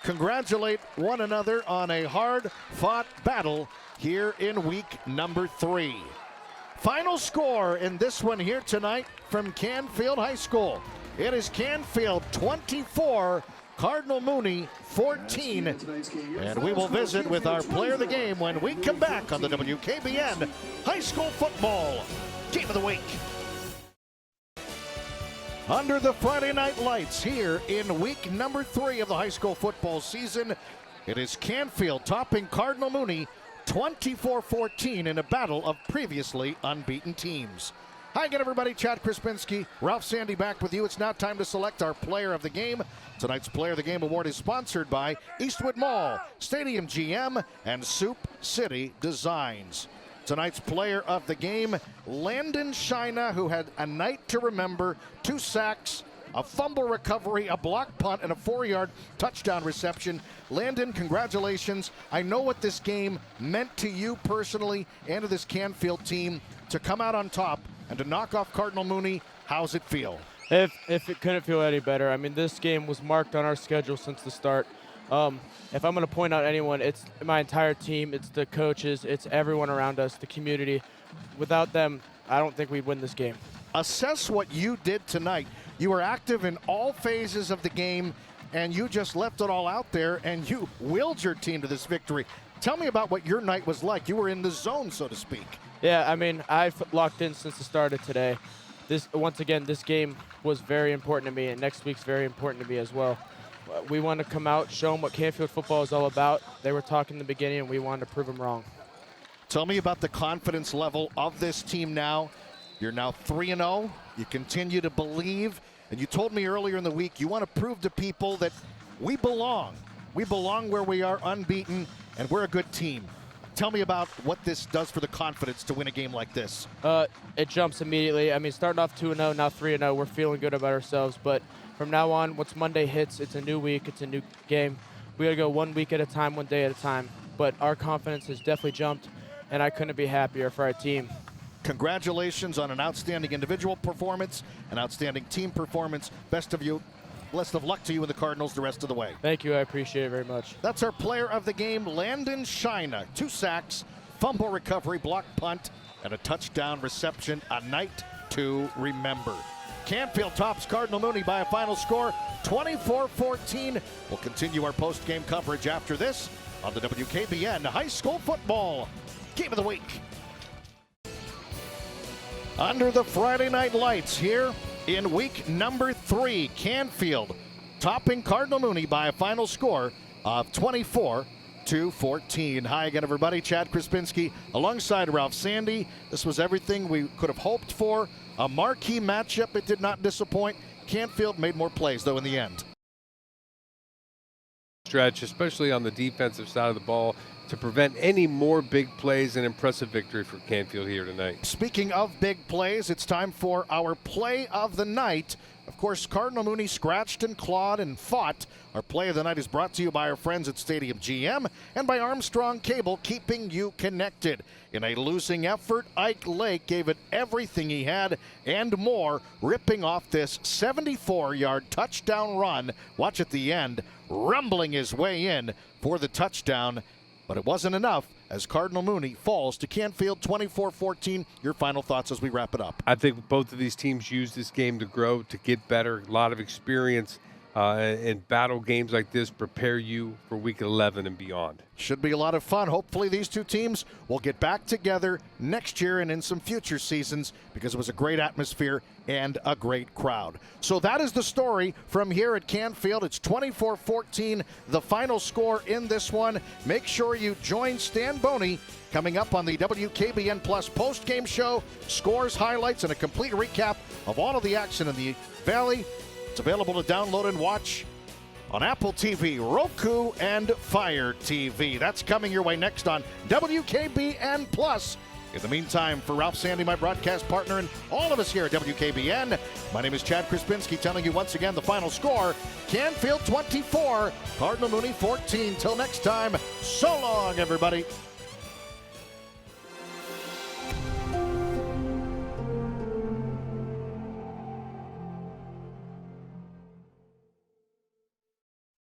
congratulate one another on a hard-fought battle here in week number 3. Final score in this one here tonight from Canfield High School. It is Canfield 24, Cardinal Mooney 14. And we will visit with our player of the game when we come back on the WKBN High School Football Game of the Week. Under the Friday night lights here in week number 3 of the high school football season, it is Canfield topping Cardinal Mooney 24-14 in a battle of previously unbeaten teams. Hi again, everybody. Chad Krispinski, Ralph Sandy back with you. It's now time to select our player of the game. Tonight's Player of the Game award is sponsored by Eastwood Mall, Stadium GM, and Soup City Designs. Tonight's player of the game, Landon Shina, who had a night to remember, 2 sacks, a fumble recovery, a block punt, and a 4-yard touchdown reception. Landon, congratulations. I know what this game meant to you personally and to this Canfield team to come out on top and to knock off Cardinal Mooney. How's it feel? If it couldn't feel any better. I mean, this game was marked on our schedule since the start. If I'm going to point out anyone, it's my entire team, it's the coaches, it's everyone around us, the community. Without them, I don't think we'd win this game. Assess what you did tonight. You were active in all phases of the game, and you just left it all out there, and you willed your team to this victory. Tell me about what your night was like. You were in the zone, so to speak. Yeah, I mean, I've locked in since the start of today. Once again, this game was very important to me, and next week's very important to me as well. We want to come out, show them what Canfield football is all about. They were talking in the beginning, and we wanted to prove them wrong. Tell me about the confidence level of this team now. You're now 3-0. You continue to believe. And you told me earlier in the week you want to prove to people that we belong. We belong where we are, unbeaten, and we're a good team. Tell me about what this does for the confidence to win a game like this. It jumps immediately. I mean, starting off 2-0, now 3-0, we're feeling good about ourselves. But from now on, once Monday hits, it's a new week, it's a new game. We got to go 1 week at a time, 1 day at a time. But our confidence has definitely jumped, and I couldn't be happier for our team. Congratulations on an outstanding individual performance, an outstanding team performance. Best of luck to you and the Cardinals the rest of the way. Thank you. I appreciate it very much. That's our player of the game, Landon Shina. 2 sacks, fumble recovery, block punt, and a touchdown reception. A night to remember. Canfield tops Cardinal Mooney by a final score, 24-14. We'll continue our post-game coverage after this on the WKBN High School Football Game of the Week. Under the Friday night lights here in week number 3, Canfield topping Cardinal Mooney by a final score of 24-14. Hi again, everybody. Chad Krispinski alongside Ralph Sandy. This was everything we could have hoped for. A marquee matchup. It did not disappoint. Canfield made more plays, though, in the end. Stretch, especially on the defensive side of the ball, to prevent any more big plays. An impressive victory for Canfield here tonight. Speaking of big plays, it's time for our play of the night. Of course, Cardinal Mooney scratched and clawed and fought. Our play of the night is brought to you by our friends at Stadium GM and by Armstrong Cable, keeping you connected. In a losing effort, Ike Lake gave it everything he had and more, ripping off this 74-yard touchdown run. Watch at the end, rumbling his way in for the touchdown. But it wasn't enough as Cardinal Mooney falls to Canfield 24-14. Your final thoughts as we wrap it up. I think both of these teams used this game to grow, to get better. A lot of experience and battle games like this prepare you for week 11 and beyond. Should be a lot of fun. Hopefully these two teams will get back together next year and in some future seasons because it was a great atmosphere and a great crowd. So that is the story from here at Canfield. It's 24-14, the final score in this one. Make sure you join Stan Boney coming up on the WKBN Plus post-game show. Scores, highlights, and a complete recap of all of the action in the Valley. It's available to download and watch on Apple TV, Roku, and Fire TV. That's coming your way next on WKBN Plus. In the meantime, for Ralph Sandy, my broadcast partner, and all of us here at WKBN, my name is Chad Krispinski telling you once again the final score, Canfield 24, Cardinal Mooney 14. Till next time, so long, everybody.